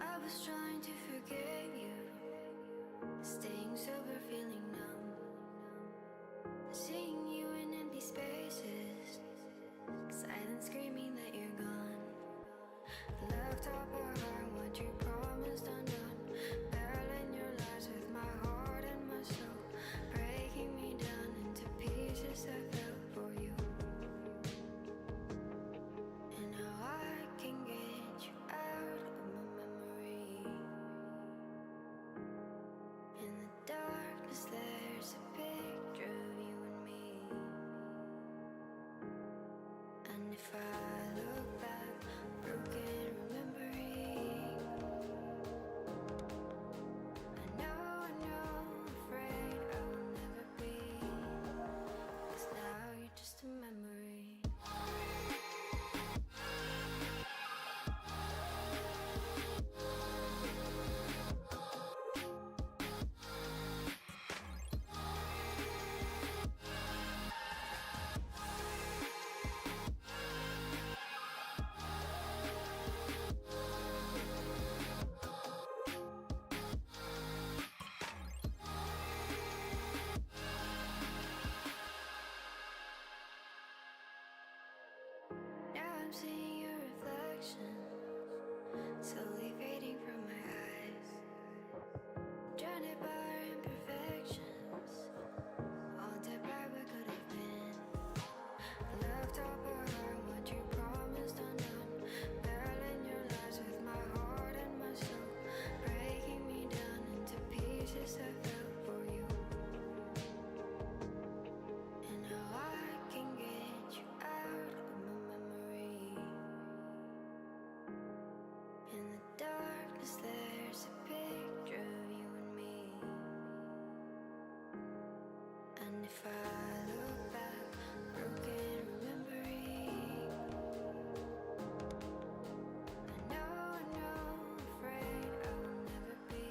I was trying to forget you, staying sober, feeling numb, seeing you in empty spaces, silent screaming that you're gone. Left up our heart, what you promised undone, battling your lies with my heart and my soul, breaking me down into pieces I fell for you. And now I can get you out of my memory. In the darkness there's a picture of you and me. And if I look back, broken remembering, I know, afraid I will never be, 'cause now you're just a memory. Now I'm seeing your reflection, slowly fading from my eyes, drowned by our imperfections, haunted by what could have been. Left up our heart, what you promised undone, battling your lies with my heart and my soul, breaking me down into pieces I fell for you. And now I can get you out of my memory. In the darkness there's a picture of you and me. And if I look back, broken remembering, I know, afraid I will never be,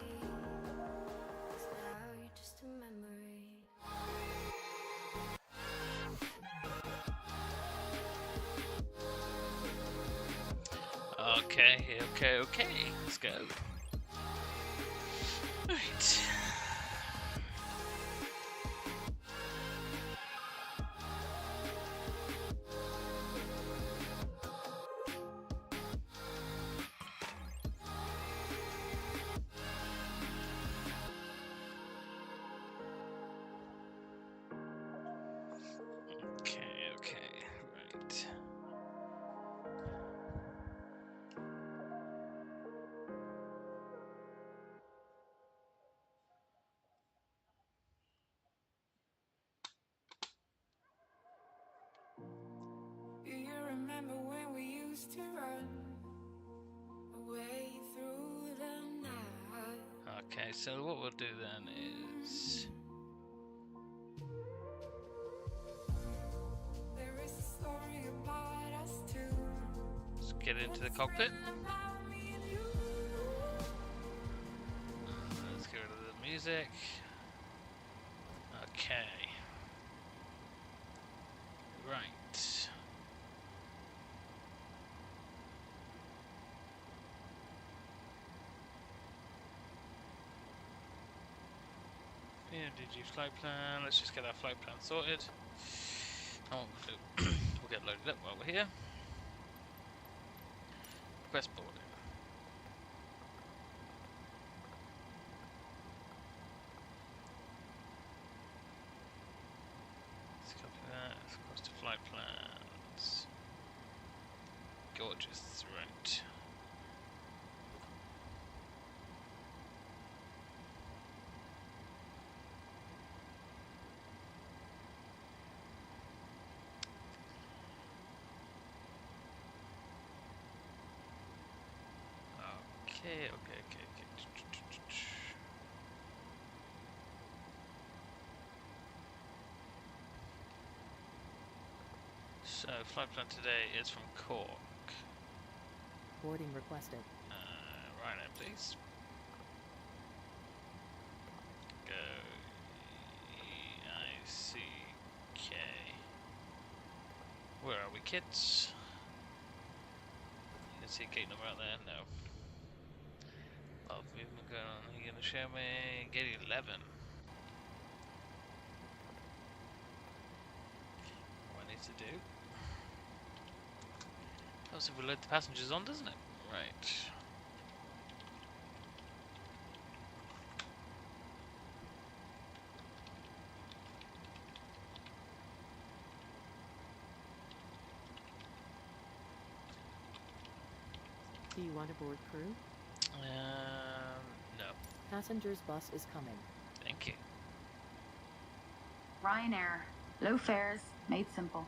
'cause now you're just a memory. Okay. Let's go. Right. Okay, right. Do you remember when we used to run away through the night? Okay, so what we'll do then is There is a story about us two. let's get into the cockpit. About me and you. Let's get rid of the music. Okay. Right. DG flight plan. Let's just get our flight plan sorted. Oh, we'll get loaded up while we're here. Request boarding. Let's copy that. Let's across to flight plans. Gorgeous, right. Okay. So, flight plan today is from Cork. Boarding requested. Ryanair, please. Go EICK. Where are we, kids? You can see a gate number out there? No. show me gate 11. What I need to do. Helps if we load the passengers on, doesn't it? Right. Do you want to board crew? No. Passengers bus is coming. Thank you. Ryanair. Low fares, made simple.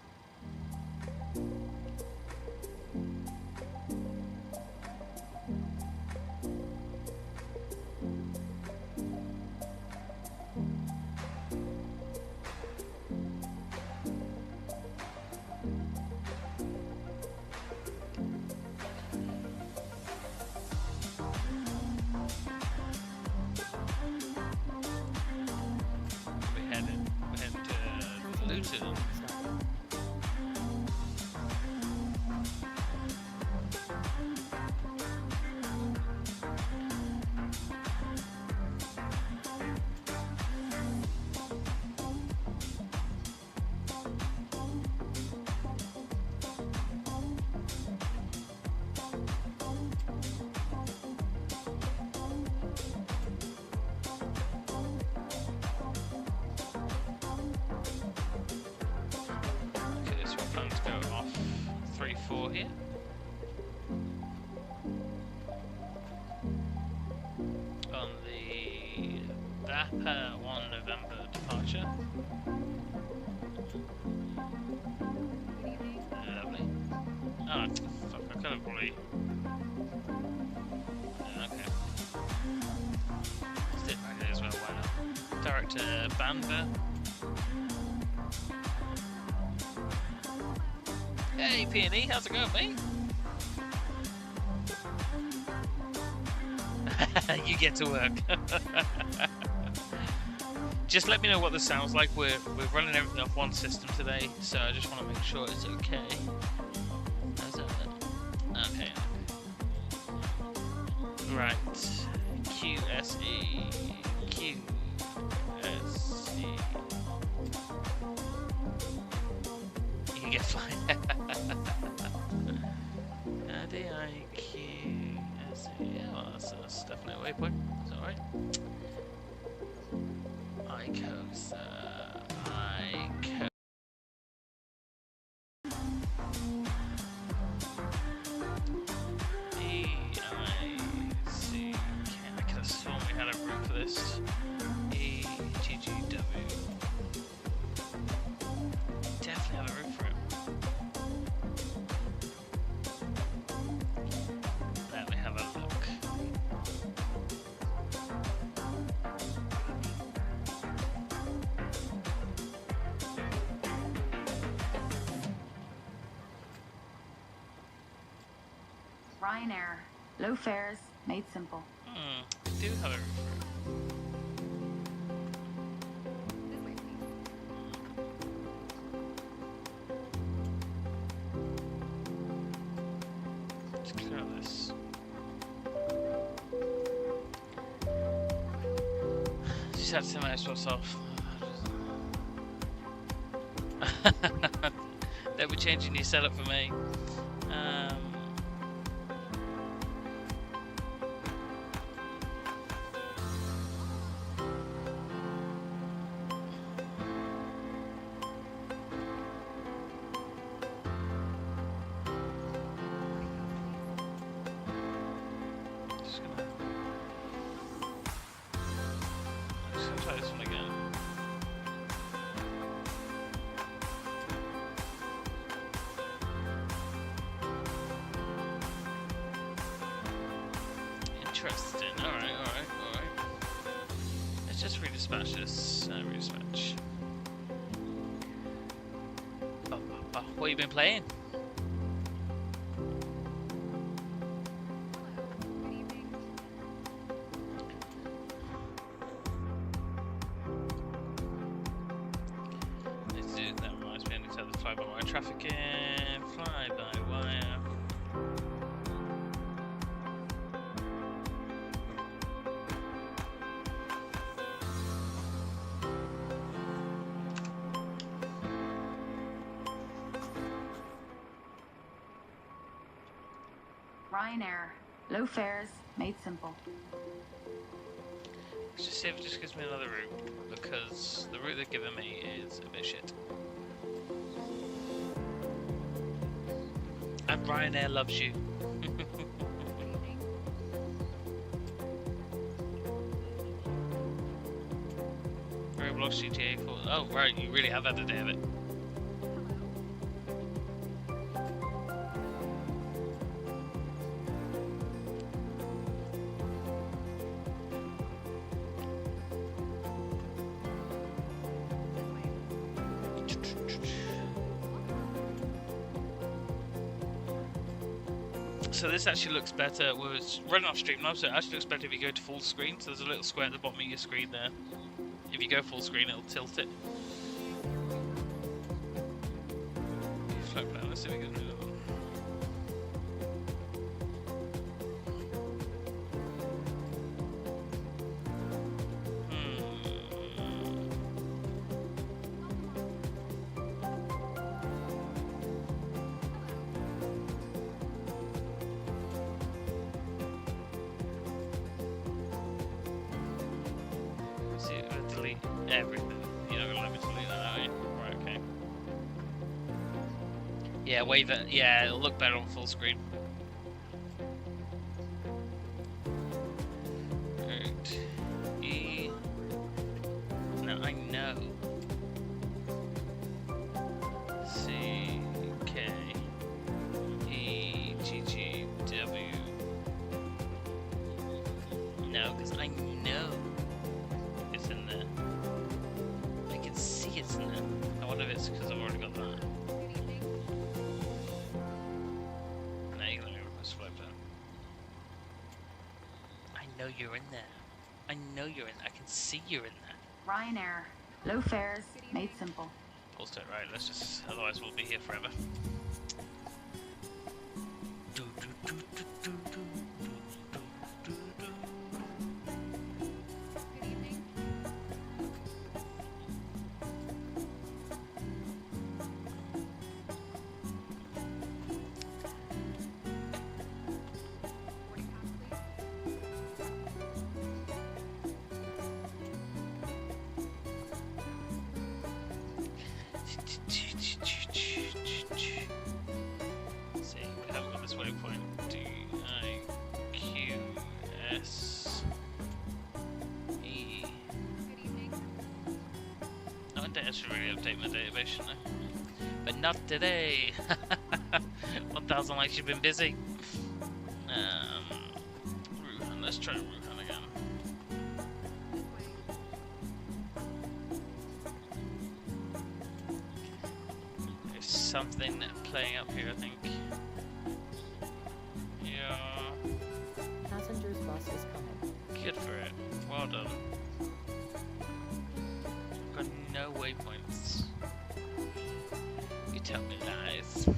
We're heading to Luton. Okay, so we're planning to go off 3-4 here. On the Dapper 1 November departure. Lovely. Oh, fuck, I could have probably... okay. Let's do it back there as well, why not? Direct to Banver. Hey P&E, how's it going, mate? You get to work. Just let me know what this sounds like. We're running everything off one system today, so I just want to make sure it's okay. How's that? Okay. Right. QSE. QSE. You can get fine. Yeah, well, that's definitely a waypoint. It's alright. ICOS. EIC. I could have sworn we had a route for this. EGGW. Definitely have a route for it. Let me have a look. Ryanair. Low fares, made simple. We do have a route for it. Let's clear out this. Just had to take my Xbox off. They'll be changing your setup for me. Just gonna try this one again. Interesting. Alright. Let's just redispatch this. Redispatch. What have you been playing? That reminds me, I need to have the fly-by-wire traffic in. Fly-by-wire. Ryanair. Low fares made simple. Let's just see if it just gives me another route, because the route they're giving me is a bit shit. And Ryanair loves you. Roblox GTA 4. Oh, right, you really have had a day of it. So this actually looks better. We're running off Streamlabs, so it actually looks better if you go to full screen. So there's a little square at the bottom of your screen there. If you go full screen, it'll tilt it. Float down. Let's see if we can do that. Everything. You're not gonna let me delete that, are you? Right, okay. Yeah, wave it. Yeah, it'll look better on full screen. Right. E. No, I know. C K E G G W. No, because I know it's in there. Isn't it? I wonder if it's because I've already got that. No, you can just float down. I know you're in there. I know you're in there. I can see you're in there. Ryanair. Low fares made simple. Pulse it, right, let's just, otherwise we'll be here forever. I should really update my database, shouldn't I? But not today! 1000 likes, you've been busy. Wuhan, let's try Wuhan again. There's something playing up here, I think. Yeah. Passenger's bus is coming. Good for it. Well done. No waypoints. You tell me lies.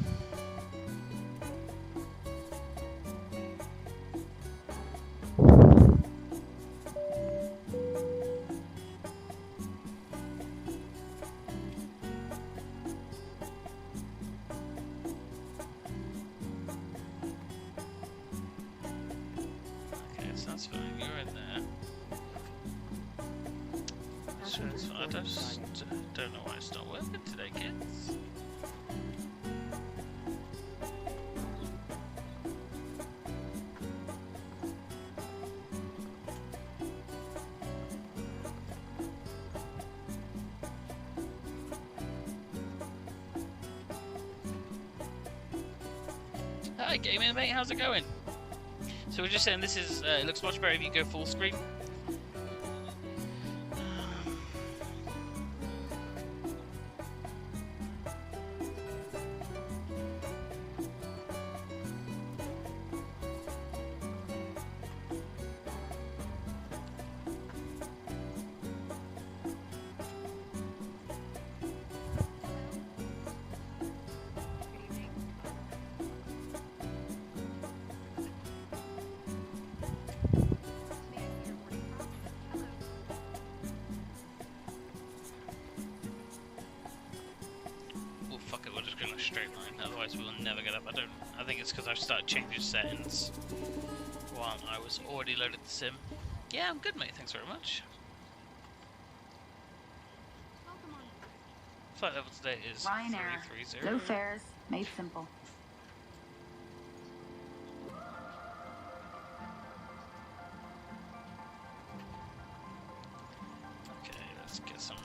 Okay, so that's fine. You're in there. So it's fine. I just don't know why it's not working today, kids. Hi, gaming mate. How's it going? So we're just saying this is. It looks much better if you go full screen. Straight line, otherwise we will never get up. I I think it's because I've started changing settings while I was already loaded the sim. Yeah, I'm good, mate. Thanks very much. Flight level today is Ryanair. 330. Low fares, made simple. Okay, let's get some.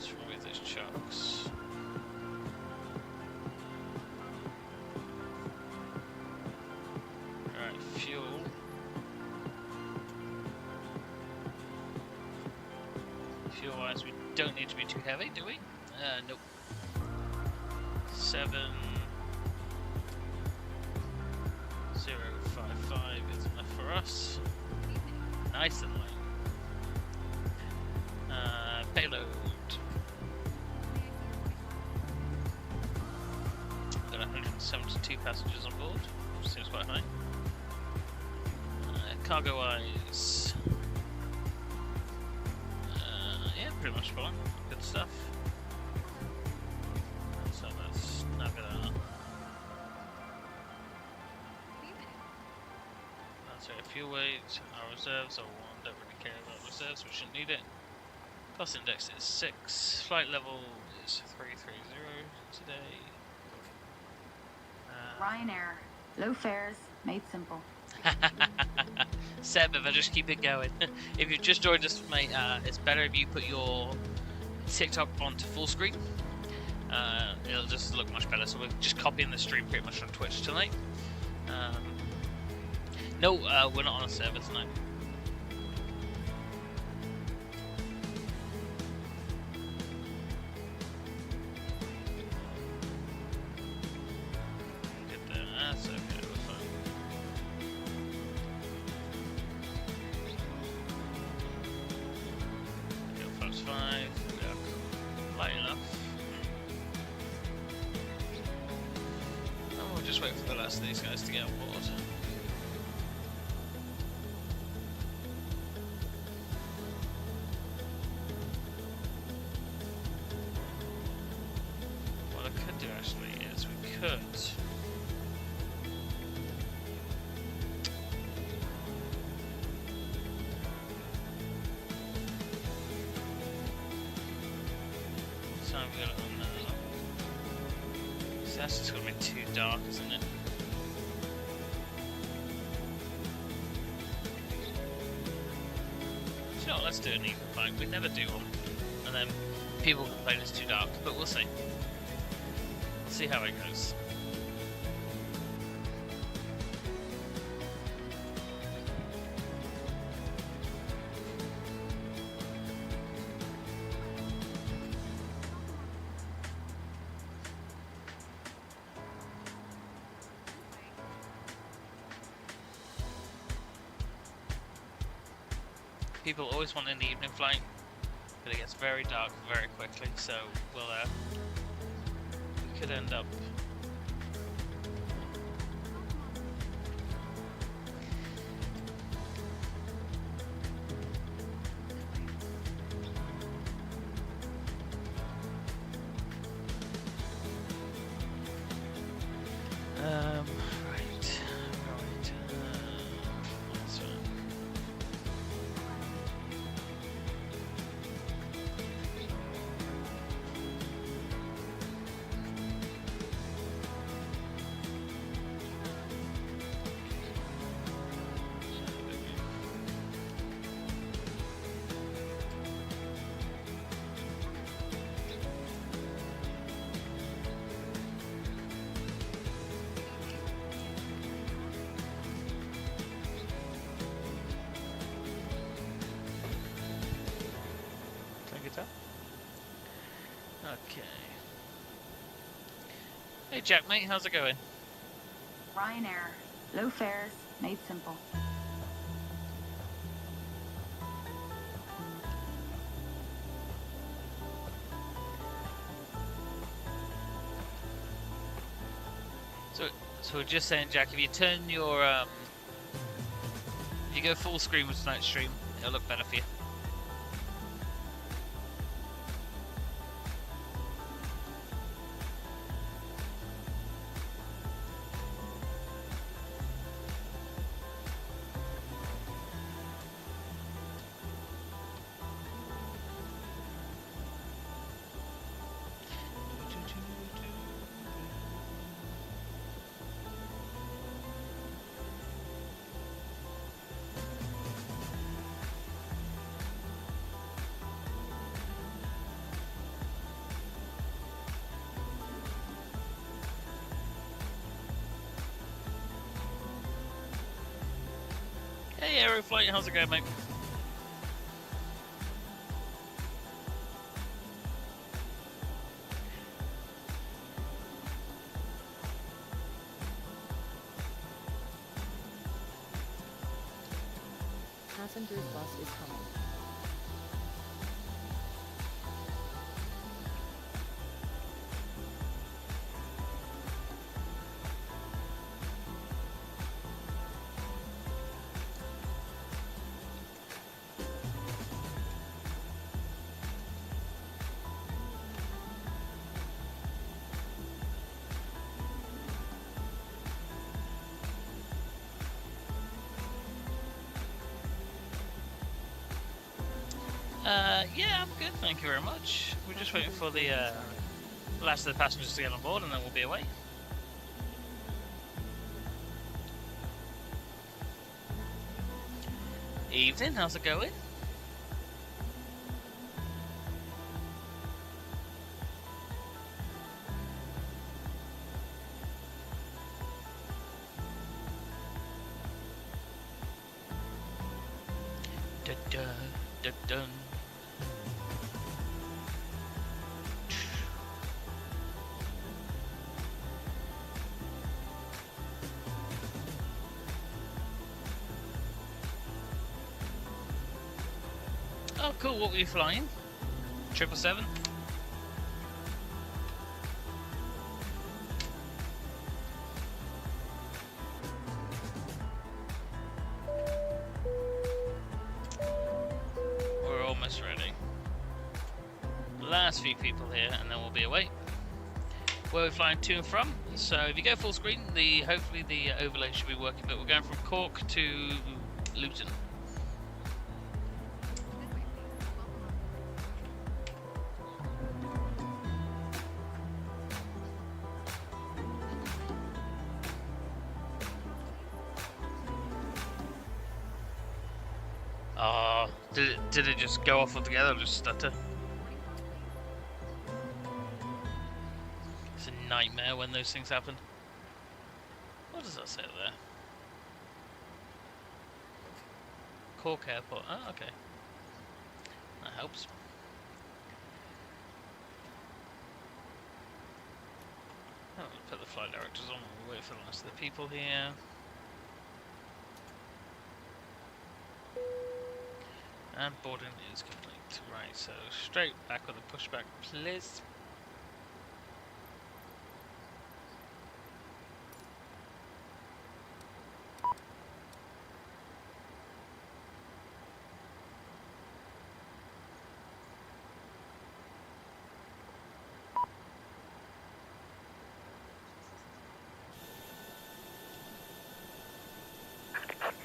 Let's remove those chunks. Alright, fuel. Fuel-wise, we don't need to be too heavy, do we? Nope. 7055 is enough for us. Nice and light. Payload. Got 172 passengers on board, which seems quite high. Cargo-wise, yeah, pretty much fine. Good stuff. So let's snap it out. That's our fuel weight. Our reserves are 1. Don't really care about reserves. We shouldn't need it. Cost index is 6. Flight level is 330 today. Ryanair. Low fares, made simple. Seb, if I just keep it going. If you've just joined us, mate, it's better if you put your TikTok onto full screen. It'll just look much better. So we're just copying the stream pretty much from Twitch tonight. No, we're not on a server tonight. These guys to get on board. What I could do actually is we could what time we got it on now? So that's just gonna be too dark, isn't it? Let's do an even flight. We never do one, and then people complain it's too dark. But we'll see. We'll see how it goes. People always want an evening flight, but it gets very dark very quickly, so we'll we could end up Hey Jack, mate, how's it going? Ryanair. Low fares, made simple. So we're just saying, Jack, if you turn your if you go full screen with tonight's stream, it'll look better for you. Hey Aeroflight, how's it going, mate? Passengers bus is coming. Yeah, I'm good, thank you very much. We're just waiting for the last of the passengers to get on board and then we'll be away. Evening, how's it going? Dun, dun, dun, dun. Oh, cool. What were you flying? 777? We're almost ready. Last few people here, and then we'll be away. Where we're flying to and from. So if you go full screen, hopefully the overlay should be working. But we're going from Cork to Luton. Oh, did it just go off altogether or just stutter? It's a nightmare when those things happen. What does that say there? Cork Airport. Oh, okay. That helps. Oh, we'll put the flight directors on. We'll wait for the rest of the people here. And boarding is complete. Right, so straight back with a pushback, please.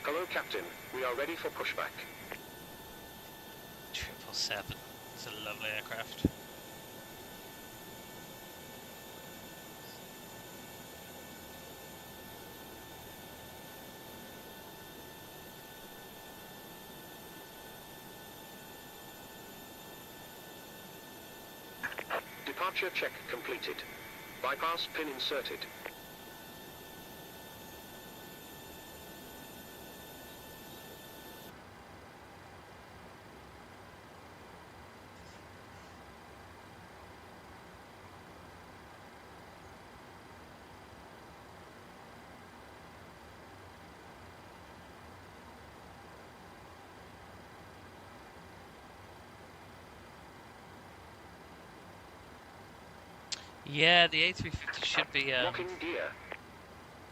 Hello, Captain. We are ready for pushback. 777. It's a lovely aircraft. Departure check completed. Bypass pin inserted. Yeah, the A350 Locking gear.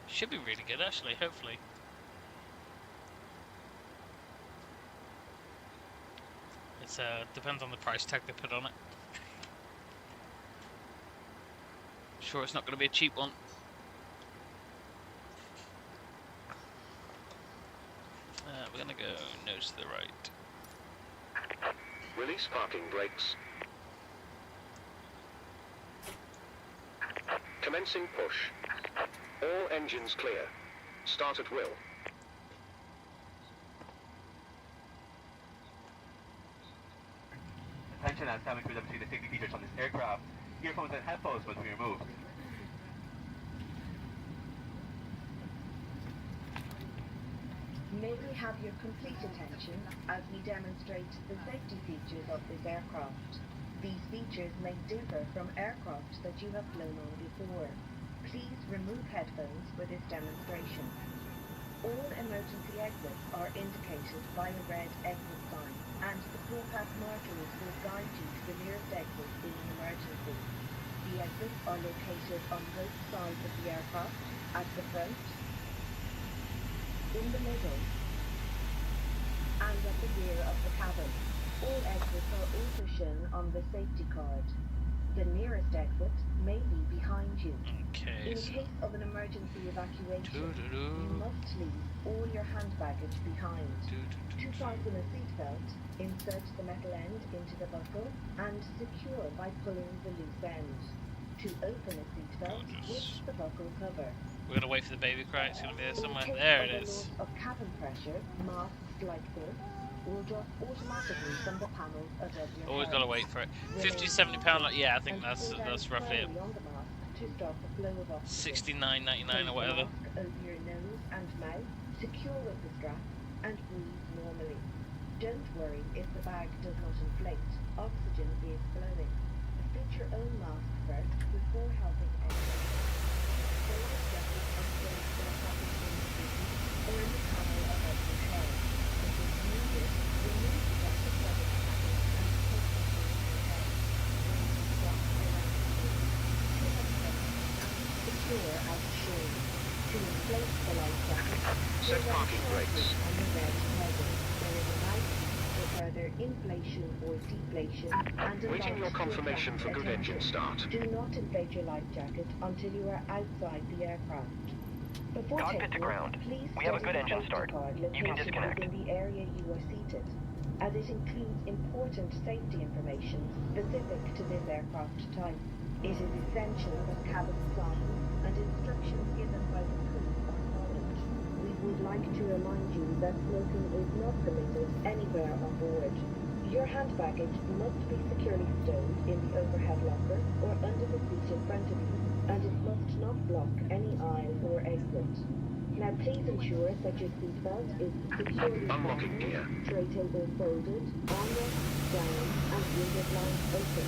should be really good actually. Hopefully. It's depends on the price tag they put on it. Sure, it's not going to be a cheap one. We're going to go nose to the right. Release parking brakes. Commencing push. All engines clear. Start at will. Attention as cabin crew see the safety features on this aircraft. Earphones and headphones must be removed. May we have your complete attention as we demonstrate the safety features of this aircraft. These features may differ from aircraft that you have flown on before. Please remove headphones for this demonstration. All emergency exits are indicated by a red exit sign, and the full path markings will guide you to the nearest exit in an emergency. The exits are located on both sides of the aircraft, at the front, in the middle, and at the rear of the cabin. All exits are also shown on the safety card. The nearest exit may be behind you. Okay. In So case of an emergency evacuation, you must leave all your hand baggage behind. To fasten a seatbelt, insert the metal end into the buckle and secure by pulling the loose end. To open a seatbelt, lift the buckle cover. we're going to wait for the baby cry. It's going to be there somewhere. In case There of it a is. loss of cabin pressure, masks like this will drop automatically from the panels above your Always head. got to wait for it. Remain 50, 70 pound. Like, yeah, I think and that's pull down roughly it. firmly on the mask to stop the flow of oxygen. 69.99 Place or whatever. the mask over your nose and mouth, secure with the strap, and breathe normally. Don't worry if the bag does not inflate. Oxygen is flowing. Fit your own mask first before helping anyone. The life jacket are placed in a pocket in the seat or in the panel above your head. If it's needed, remove the jacket from the cabin and place it over your head. When you strap around the waist, pin it tight and secure as shown. To inflate the life jacket, Set pull down parking brakes. sharply on the red heading. There is a knife for further inflation or deflation and a Waiting your light to confirmation attract for good attention. engine start. Do not inflate your life jacket until you are outside the aircraft. Before Cockpit to takeoff, ground. please We have a study good the engine safety start. card You can located disconnect. within the area you are seated, as it includes important safety information specific to this aircraft type. It is essential that cabin signs and instructions given by the crew are followed. We would like to remind you that smoking is not permitted anywhere on board. Your hand baggage must be securely stowed in the overhead locker or under the seat in front of you, and it must not block any aisle or exit. Now please ensure that your seatbelt is securely Unlocking fastened, gear. tray table folded, armrest down, and window blinds open.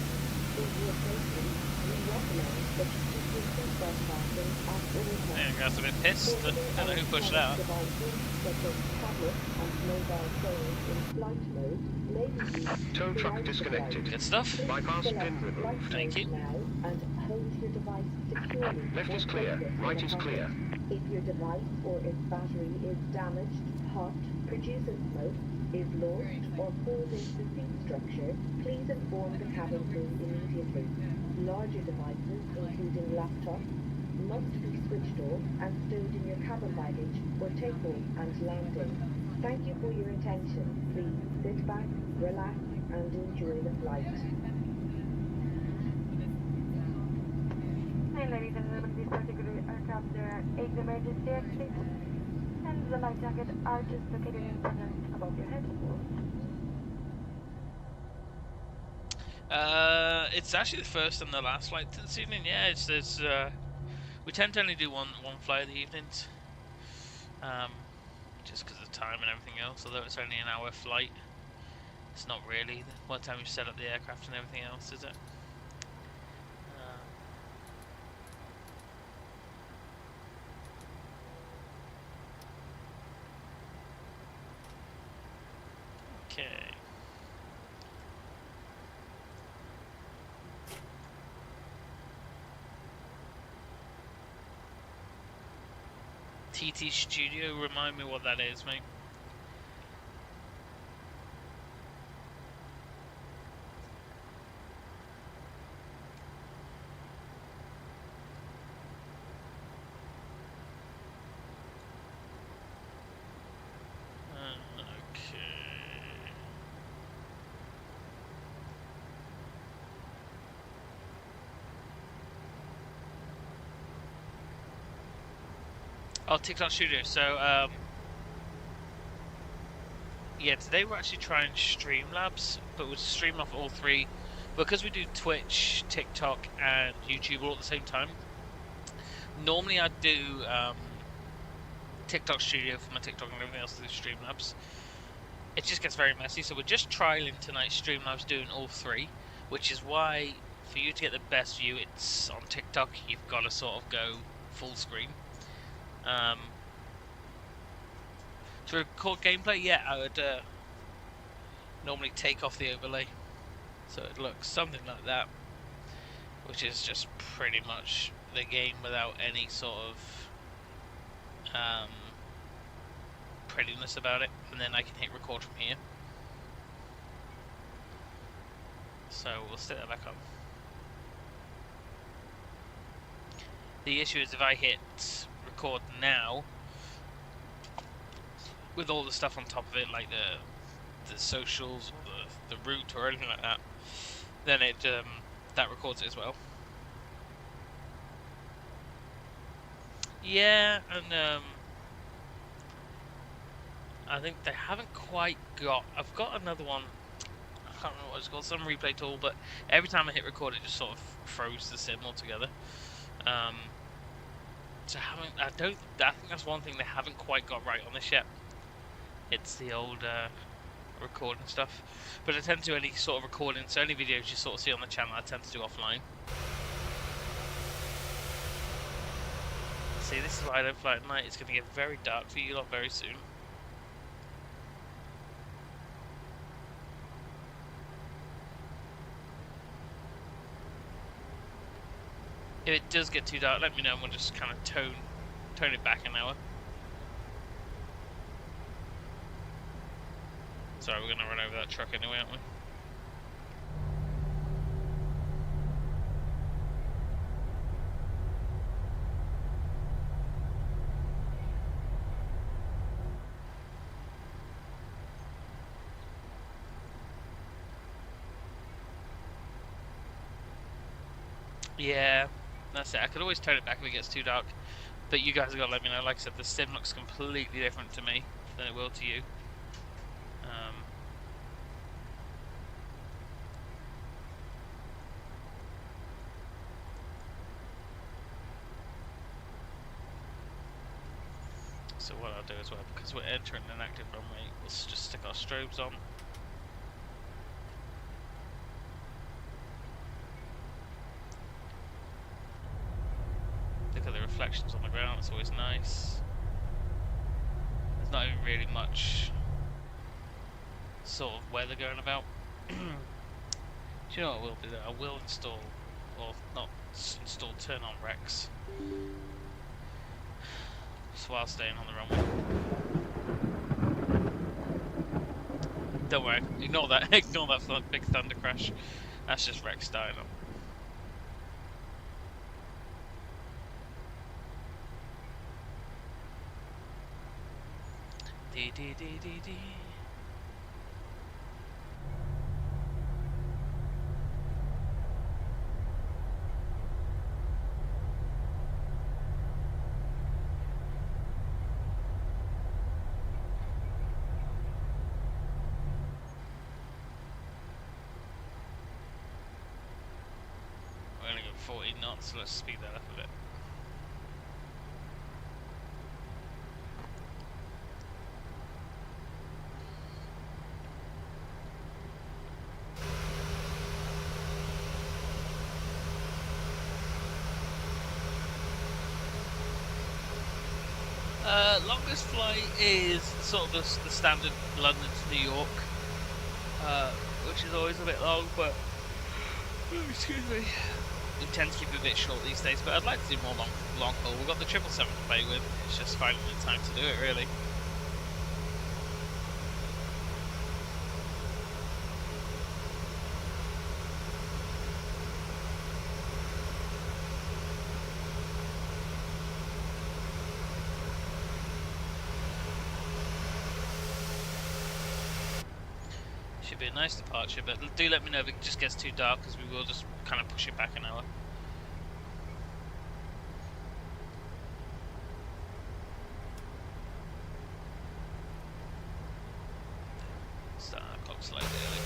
For your safety, we recommend that you keep your seatbelt fastened at all Yeah, times. I got a bit pissed. I don't know who pushed that. Devices such as tablets and mobile phones in flight mode may be used Tow truck throughout the disconnected. Good stuff. flight. Bypass Please pin select removed. flight Thank mode you. now and hold your device securely. Left or is clear. place it in Right a is pocket. clear. If your device or its battery is damaged, hot, produces smoke, is lost, or falls into the seat structure, please inform the cabin crew immediately. Larger devices, including laptops, must be switched off and stowed in your cabin baggage for takeoff and landing. Thank you for your attention. Please sit back, relax, and enjoy the flight. Hi ladies and gentlemen, this particular aircraft there are 8 emergency exits and the life jacket are just located in front and above your head. It's actually the first and the last flight this evening. Yeah, it's we tend to only do one flight in the evenings, just because of time and everything else. Although it's only an hour flight, it's not really one time you set up the aircraft and everything else, is it? Okay. TT Studio, remind me what that is, mate. Oh, TikTok Studio. So, yeah, today we're actually trying Streamlabs, but we're streaming off all three. Because we do Twitch, TikTok, and YouTube all at the same time. Normally I'd do TikTok Studio for my TikTok and everything else through Streamlabs. It just gets very messy, so we're just trialing tonight Streamlabs doing all three, which is why, for you to get the best view, it's on TikTok, you've got to sort of go full screen. To record gameplay, yeah, I would normally take off the overlay, so it looks something like that, which is just pretty much the game without any sort of prettiness about it, and then I can hit record from here. So we'll stick that back on. The issue is if I hit record now, with all the stuff on top of it, like the socials, or the route, or anything like that, then it that records it as well. Yeah, and I think they haven't quite got. I've got another one. I can't remember what it's called. Some replay tool, but every time I hit record, it just sort of froze the sim altogether. So I think that's one thing they haven't quite got right on this yet. It's the old recording stuff. But I tend to do any sort of recording, so any videos you sort of see on the channel I tend to do offline. See, this is why I don't fly at night. It's going to get very dark for you lot very soon. If it does get too dark, let me know and we'll just kind of tone it back an hour. Sorry, we're going to run over that truck anyway, aren't we? Yeah, that's it. I could always turn it back if it gets too dark, but you guys have got to let me know. Like I said, the sim looks completely different to me than it will to you. So what I'll do as well, because we're entering an active runway, we'll just stick our strobes on. Look at the reflections on the ground, it's always nice. There's not even really much sort of weather going about. Do you know what I will do though? I will install, or not install, turn on Rex. Just while staying on the runway. Don't worry, ignore that big thunder crash. That's just Rex dying up. Dee dee dee dee dee. We're gonna go 40 knots, so let's speed that up a bit. Longest flight is sort of the standard London to New York, which is always a bit long, but excuse me, we tend to keep it a bit short these days, but I'd like to do more long haul. We've got the 777 to play with. It's just finding the time to do it, really. Should be a nice departure, but do let me know if it just gets too dark, because we will just kind of push it back an hour. Start our clock slightly early.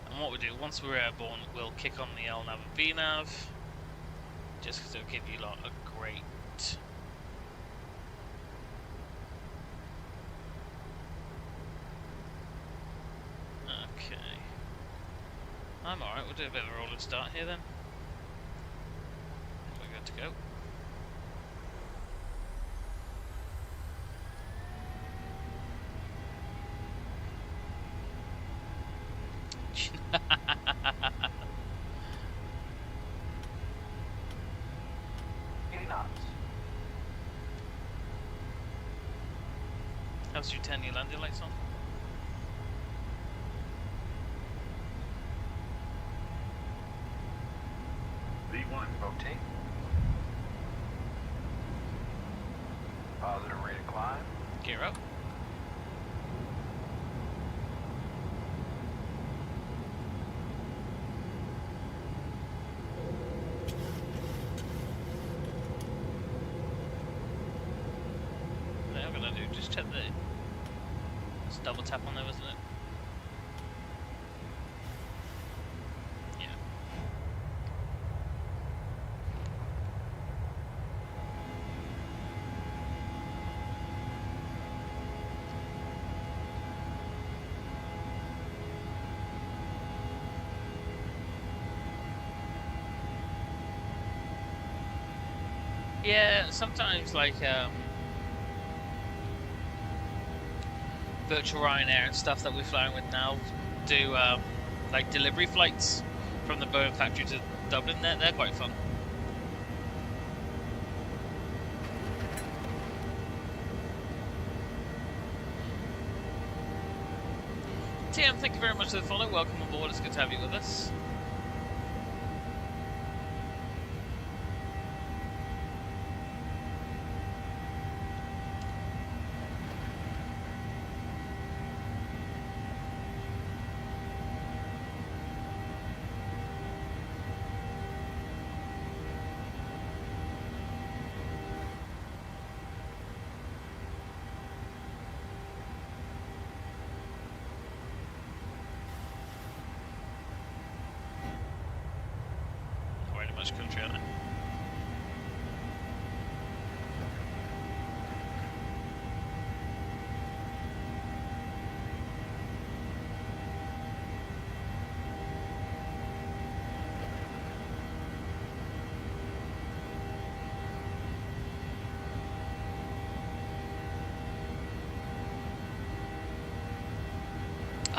And what we do, once we're airborne, we'll kick on the LNAV and VNAV, just because it'll give you lot a great... Okay. I'm alright, we'll do a bit of a rolling start here then. We're good to go. How's your 10-year landing lights on? V1, rotate. Positive rate of climb. Gear up. What am I gonna do? Just check the... Just double tap on there, isn't it? Yeah. Yeah, sometimes like virtual Ryanair and stuff that we're flying with now do like delivery flights from the Boeing factory to Dublin. They're quite fun. TM, thank you very much for the follow. Welcome on board. It's good to have you with us. Much country on it.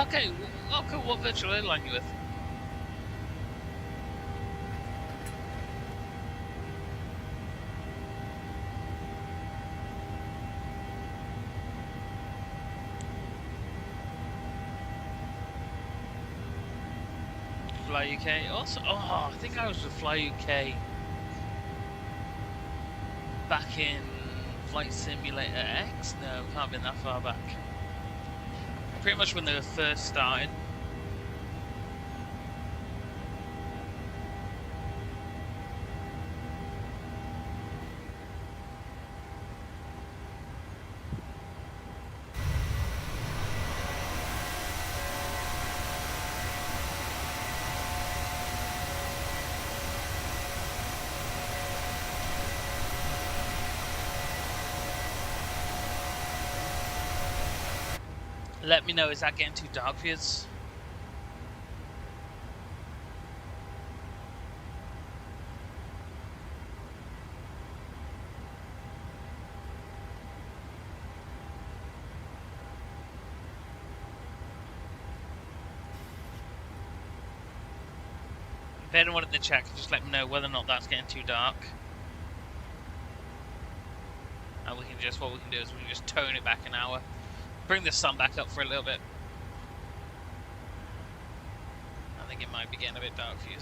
Okay, what virtual airline are you with? Fly UK also. Oh, I think I was with Fly UK back in Flight Simulator X. No, it can't have been that far back. Pretty much when they were first starting. Let me know, is that getting too dark for you? If anyone in the chat can just let me know whether or not that's getting too dark. And we can just, what we can do is we can just tone it back an hour. Bring the sun back up for a little bit. I think it might be getting a bit dark for you.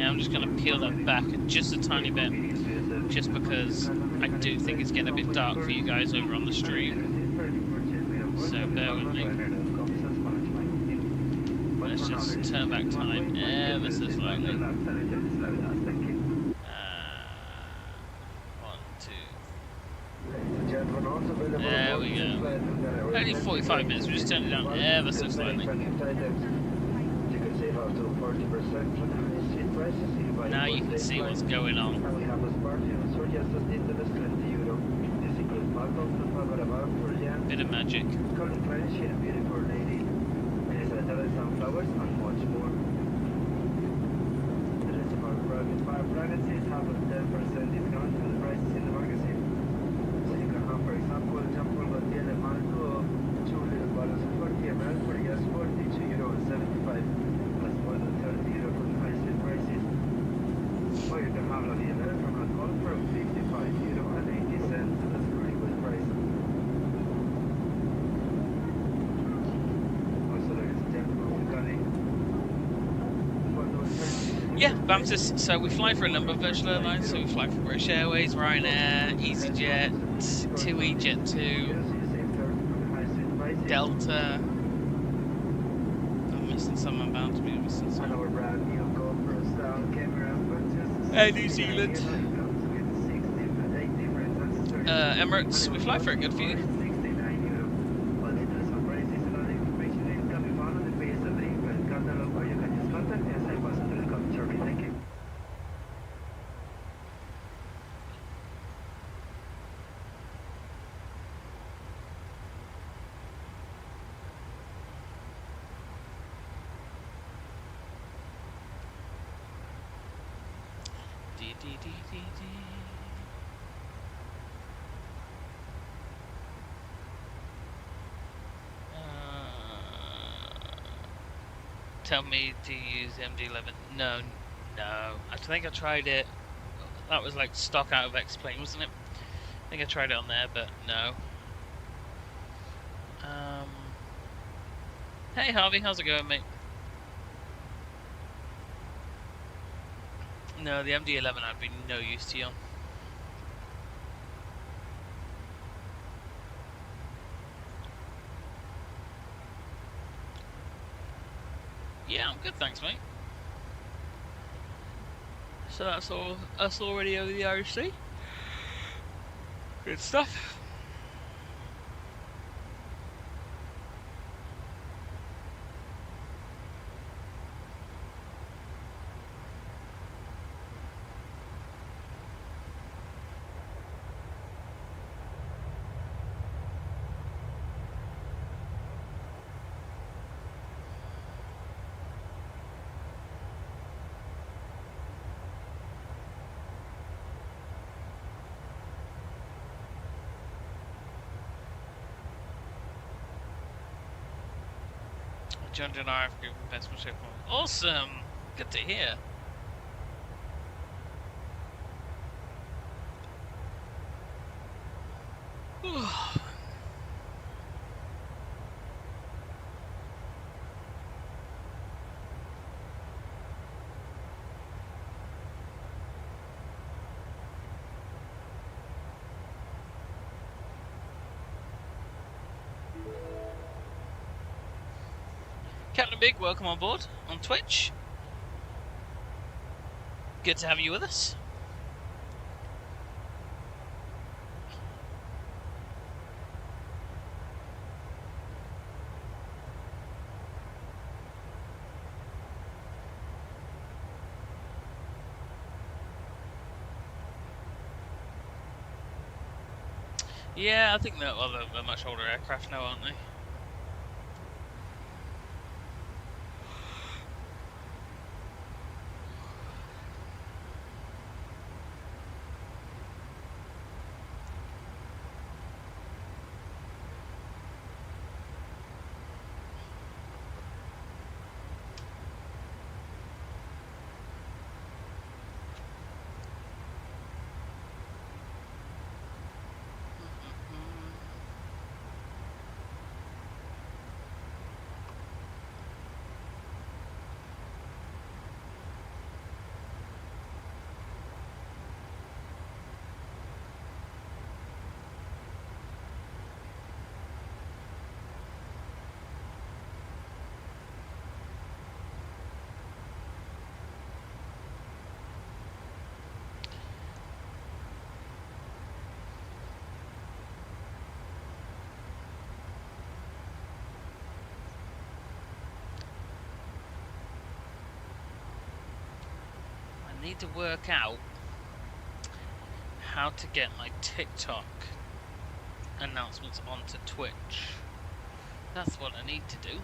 I'm just going to peel that back just a tiny bit, just because I do think it's getting a bit dark for you guys over on the stream. So bear with me. Let's just turn back time ever so slightly. 1, 2. There we go. Only 45 minutes, we just turned it down ever so slightly. Now you can see what's going on. Bit of magic. Yeah, Bamtis. So we fly for a number of virtual airlines. So we fly for British Airways, Ryanair, EasyJet, TUI, Jet2, Delta. I'm missing some. I'm bound to be missing some. New Zealand. Emirates. We fly for a good few. Tell me to use MD11. No. I think I tried it. That was like stock out of X-Plane, wasn't it? I think I tried it on there, but no. Hey Harvey, how's it going, mate? No, the MD11 I'd be no use to you on. Yeah, I'm good, thanks, mate. So that's all us already over the Irish Sea. Good stuff. Joined an RF group investment ship. Awesome! Good to hear. Captain Big, welcome on board on Twitch. Good to have you with us. Yeah, I think they're much older aircraft now, aren't they? I need to work out how to get my TikTok announcements onto Twitch. That's what I need to do.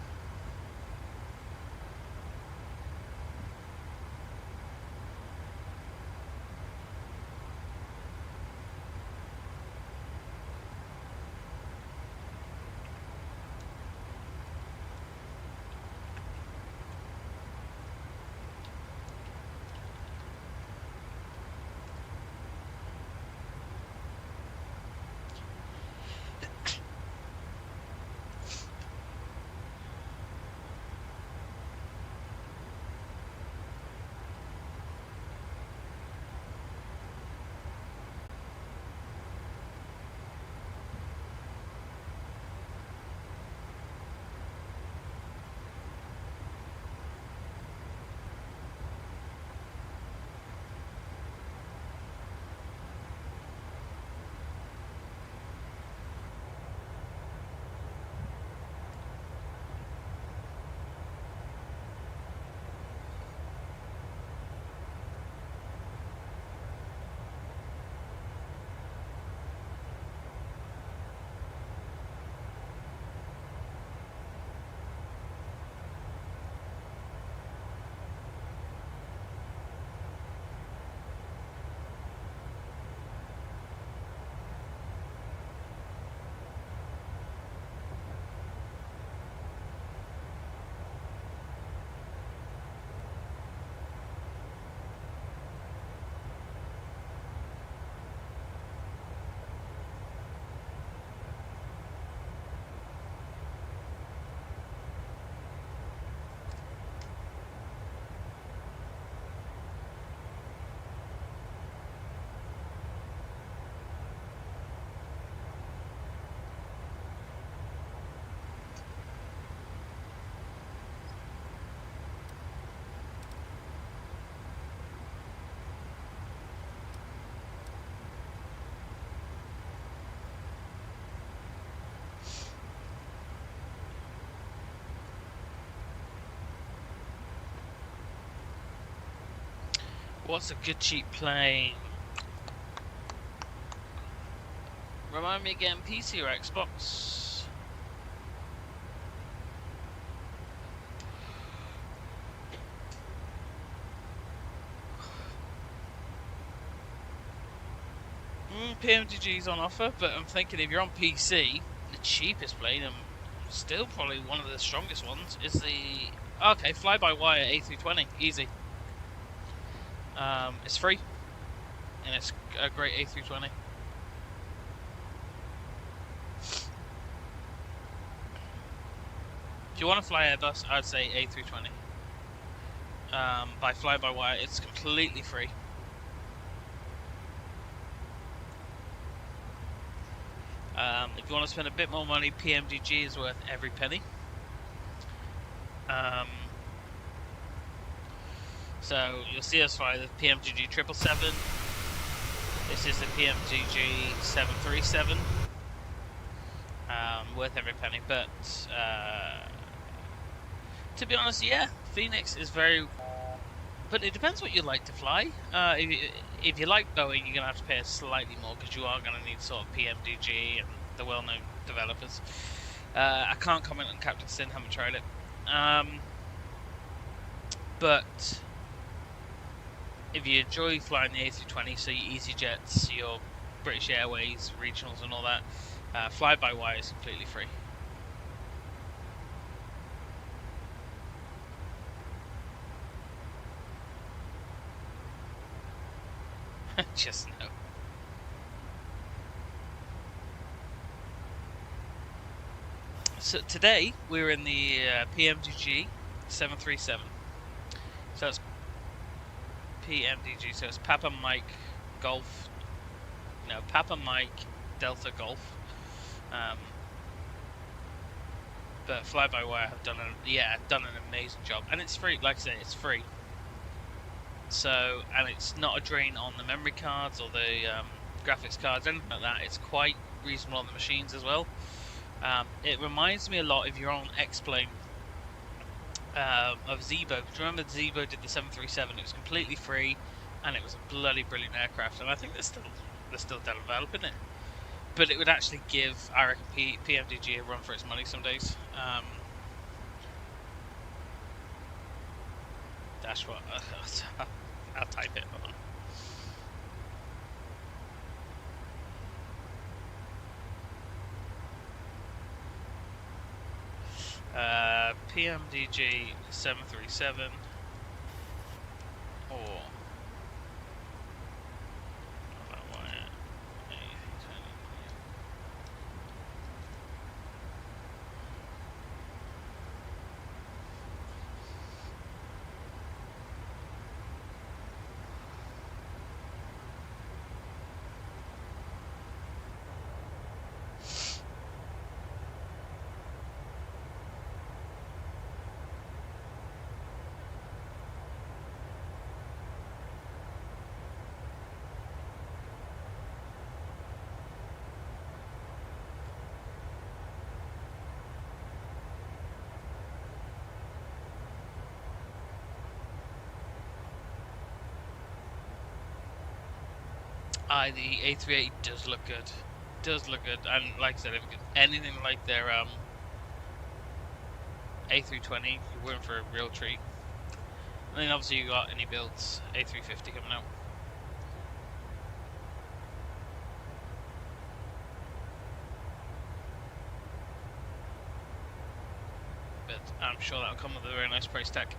What's a good cheap plane? Remind me again, PC or Xbox? PMDG's on offer, but I'm thinking if you're on PC, the cheapest plane, still probably one of the strongest ones is the fly-by-wire A320. Easy. It's free, and it's a great A320. If you want to fly Airbus, I'd say A320. By fly-by-wire, it's completely free. If you want to spend a bit more money, PMDG is worth every penny. So you'll see us fly the PMDG 777. This is the PMDG 737. Worth every penny, but to be honest, yeah, Phoenix is very. But it depends what you like to fly. If you like Boeing, you're gonna have to pay slightly more because you are gonna need sort of PMDG and the well-known developers. I can't comment on Captain Sin, haven't tried it. But if you enjoy flying the A320, so your EasyJets, your British Airways, regionals, and all that, fly-by-wire is completely free. Just no. So today we're in the PMDG 737. So it's PMDG. So it's Papa Mike Golf. No, Papa Mike Delta Golf. But fly-by-wire have done an amazing job, and it's free. Like I say, it's free. So, and it's not a drain on the memory cards or the graphics cards, anything like that. It's quite reasonable on the machines as well. It reminds me a lot, if you're on X-Plane, of Zebo. Do you remember Zebo did the 737? It was completely free, and it was a bloody brilliant aircraft. And I think they're still developing it. But it would actually give, I reckon, PMDG a run for its money some days. That's what I'll type it. Hold on. PMDG 737 or the A380 does look good. And like I said, if anything like their A320, you're in for a real treat. And then obviously you got any builds, A350 coming out. But I'm sure that'll come with a very nice price tag.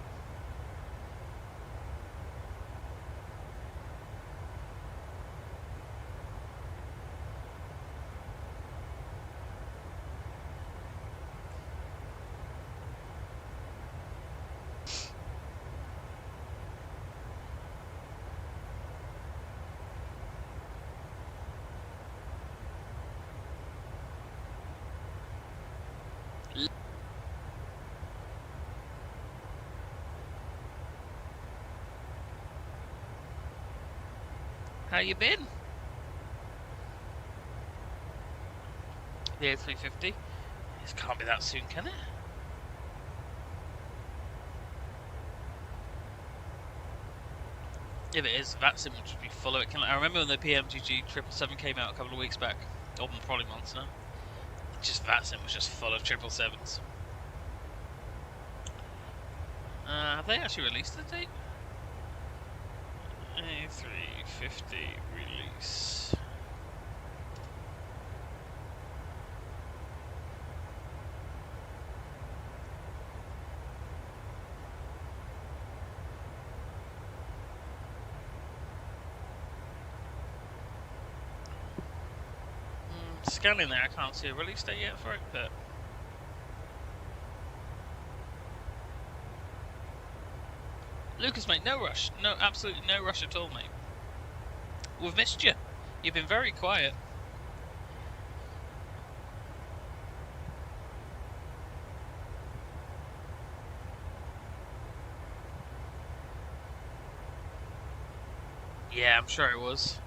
How you been? The A350? This can't be that soon, can it? If it is, that sim will just be full of it. I remember when the PMGG 777 came out a couple of weeks back, or probably months now. Just that sim was just full of 777s. Have they actually released the date? A350 release. . Scanning there, I can't see a release date yet for it, but... Lucas, mate, no rush. No, absolutely no rush at all, mate. We've missed you. You've been very quiet. Yeah, I'm sure it was.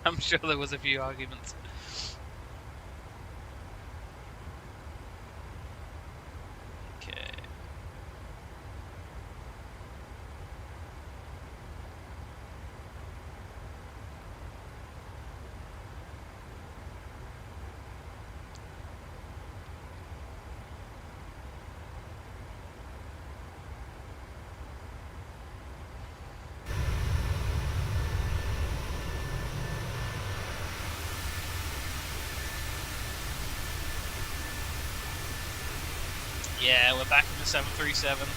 I'm sure there was a few arguments. Okay. Yeah, we're back in the 737.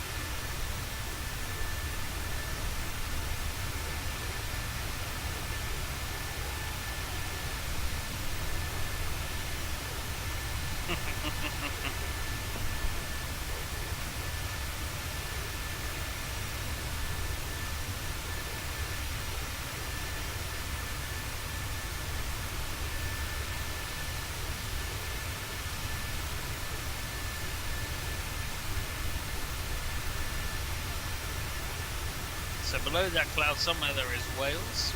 So below that cloud somewhere there is Wales.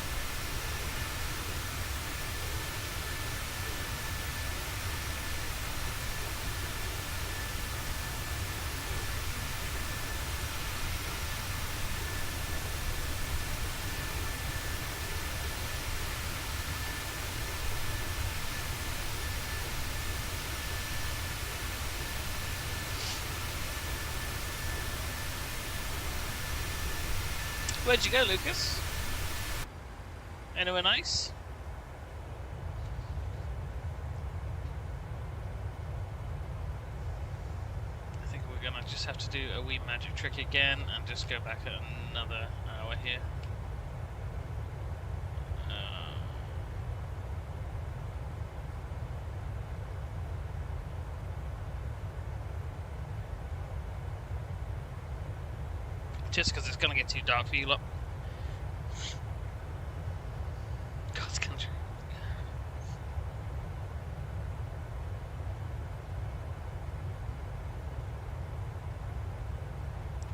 Where'd you go, Lucas? Anywhere nice? I think we're gonna just have to do a wee magic trick again and just go back at another hour here. Just because it's gonna get too dark for you lot. God's country.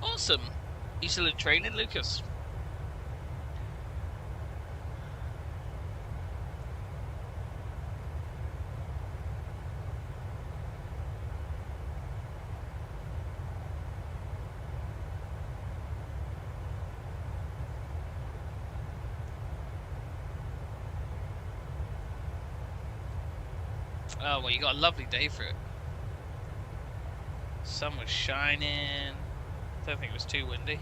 Awesome. You still in training, Lucas? Oh, well, you got a lovely day for it. Sun was shining. Don't think it was too windy.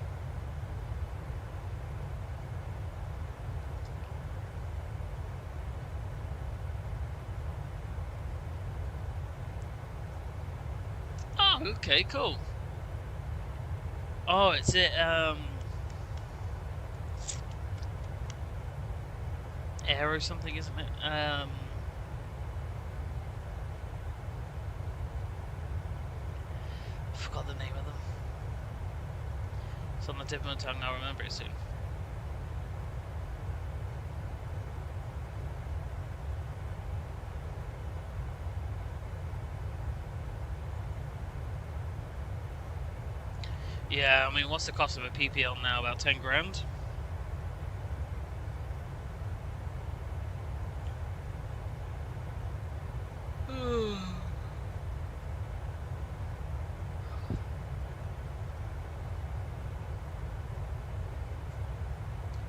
Oh, okay, cool. Oh, it's it, Air or something, isn't it? Forgot the name of them. It's on the tip of my tongue, I'll remember it soon. Yeah, I mean, what's the cost of a PPL now? About 10 grand?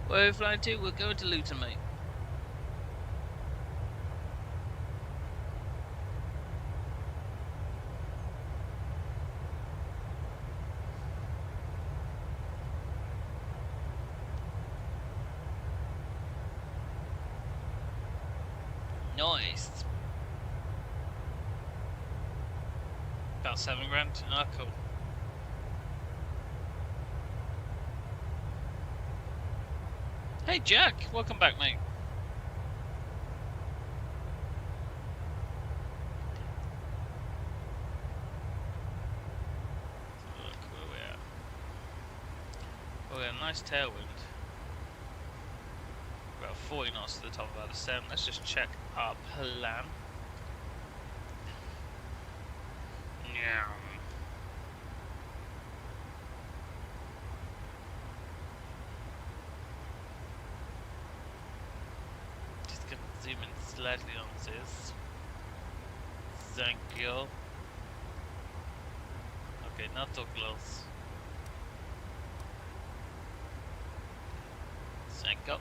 Where are we flying to? We're going to Luton, mate. Nice. About 7 grand. Oh, cool. Hey Jack, welcome back, mate. Look where we're at. Oh, we got a nice tailwind. About 40 knots to the top of our descent. Let's just check our plan. Yeah. Just gonna zoom in slightly on this. Thank you. Okay, not too close. Thank you.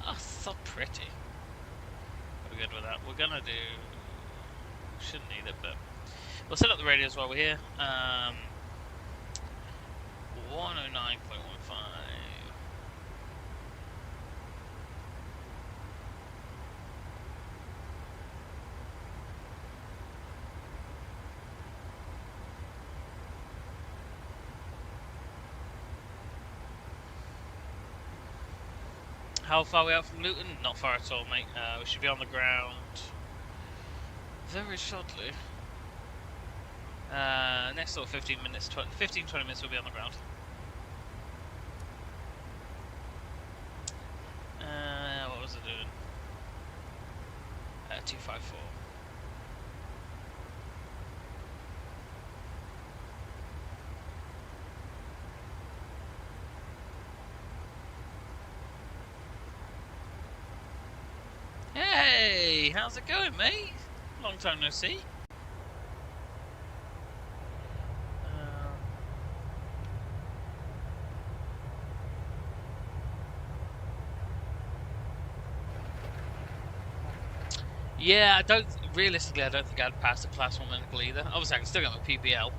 Oh, so pretty. We're good with that. We're gonna do. Shouldn't need it, but we'll set up the radios while we're here. 109.15. How far are we out from Luton? Not far at all, mate. We should be on the ground very shortly. Next sort of 15 minutes, 15-20 minutes we'll be on the ground. What was it doing? 254. Hey, how's it going, mate? Long time no see. Yeah, realistically, I don't think I'd pass the Class 1 medical either. Obviously, I can still get my PPL,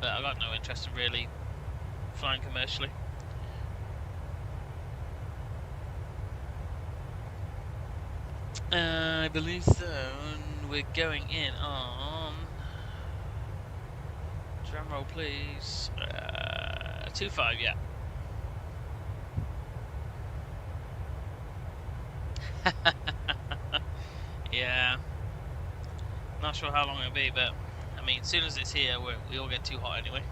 but I've got no interest in really flying commercially. I believe so. And we're going in on. Drum roll, please. 25, yeah. Yeah. Not sure how long it'll be, but I mean, as soon as it's here, we all get too hot anyway.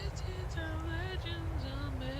Legends are made.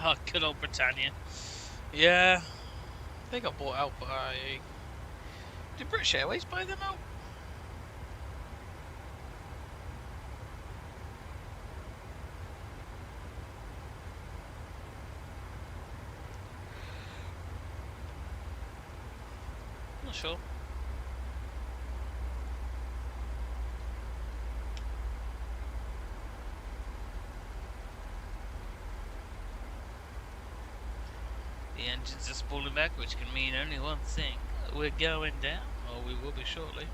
Oh, good old Britannia. Yeah, they got bought out by. Did British Airways buy them out? Not sure. The engines are spooling back, which can mean only one thing. we're going down, or we will be shortly.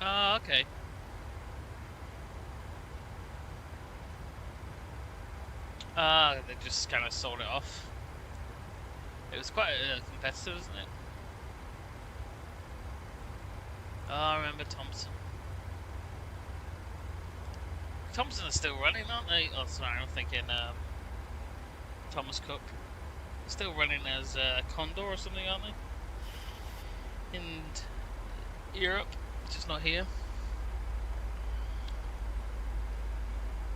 Ah, okay. Ah, they just kind of sold it off. It was quite competitive, isn't it? Oh, I remember Thompson. Thompson is still running, aren't they? Oh, sorry, I'm thinking Thomas Cook. Still running as Condor or something, aren't they? In Europe, just not here.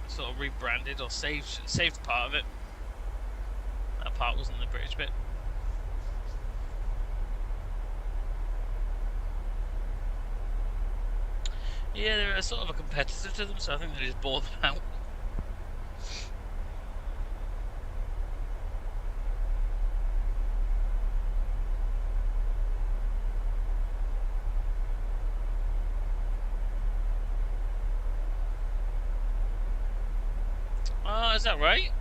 Sort of rebranded or saved part of it. That part wasn't the British bit. Yeah, they're sort of a competitor to them, so I think they just bought them out. Oh, is that right?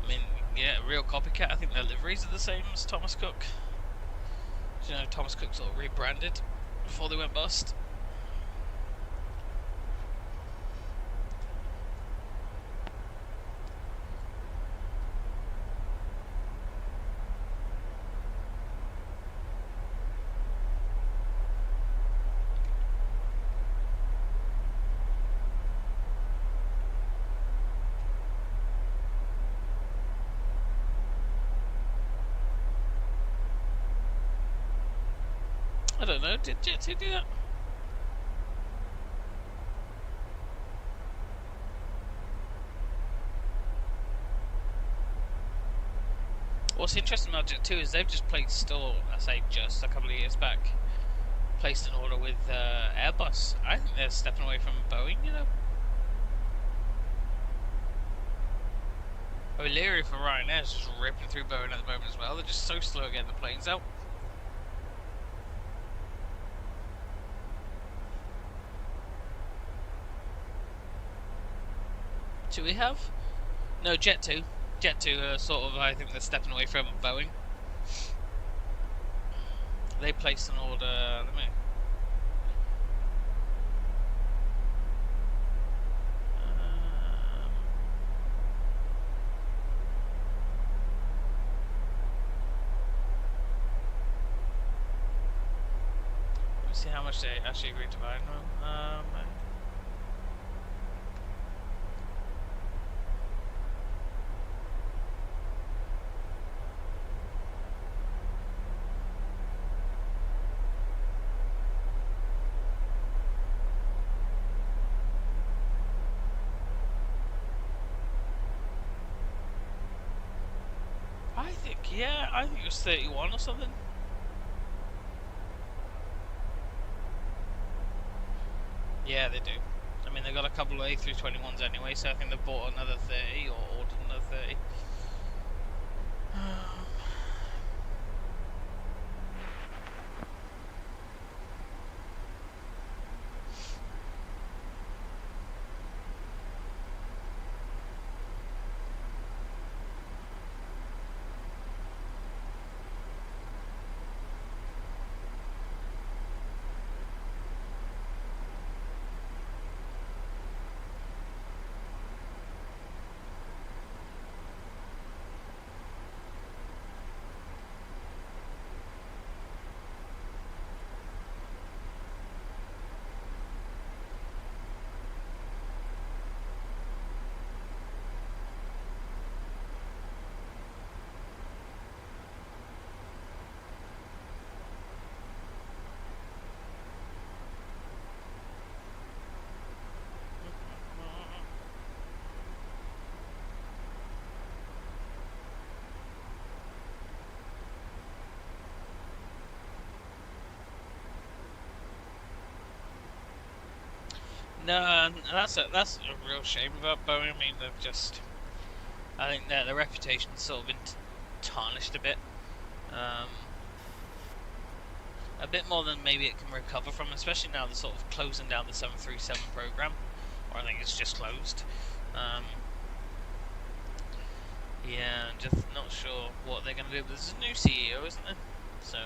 I mean, yeah, real copycat. I think their liveries are the same as Thomas Cook. You know, Thomas Cook sort of rebranded before they went bust. I don't know, did Jet2 do that? What's interesting about Jet2 is they've just placed, or I say just a couple of years back, placed an order with Airbus. I think they're stepping away from Boeing, you know? O'Leary for Ryanair is just ripping through Boeing at the moment as well. They're just so slow at getting the planes out. Do we have? No, Jet2. Jet2 sort of, I think they're stepping away from Boeing. They placed an order, let me... let me see how much they actually agreed to buy. I think it was 31 or something. Yeah, they do. I mean, they got a couple of A321s anyway, so I think they bought another 30 or ordered another 30. No, and that's a real shame about Boeing. I mean, I think their reputation's sort of been tarnished a bit. A bit more than maybe it can recover from, especially now they're sort of closing down the 737 program, or I think it's just closed. Yeah, I'm just not sure what they're going to do. There's a new CEO, isn't there? So.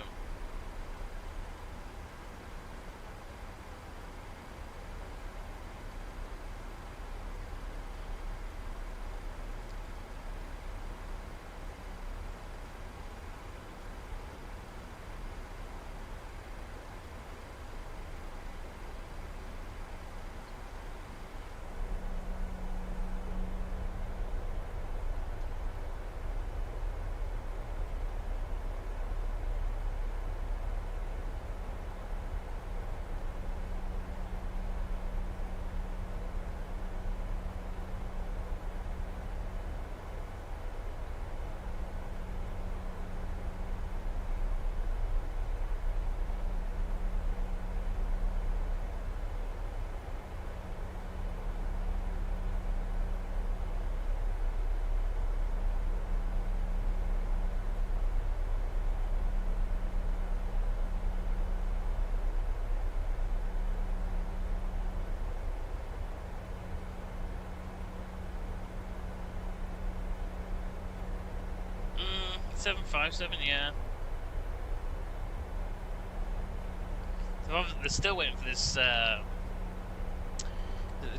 757, yeah. So they're still waiting for this, the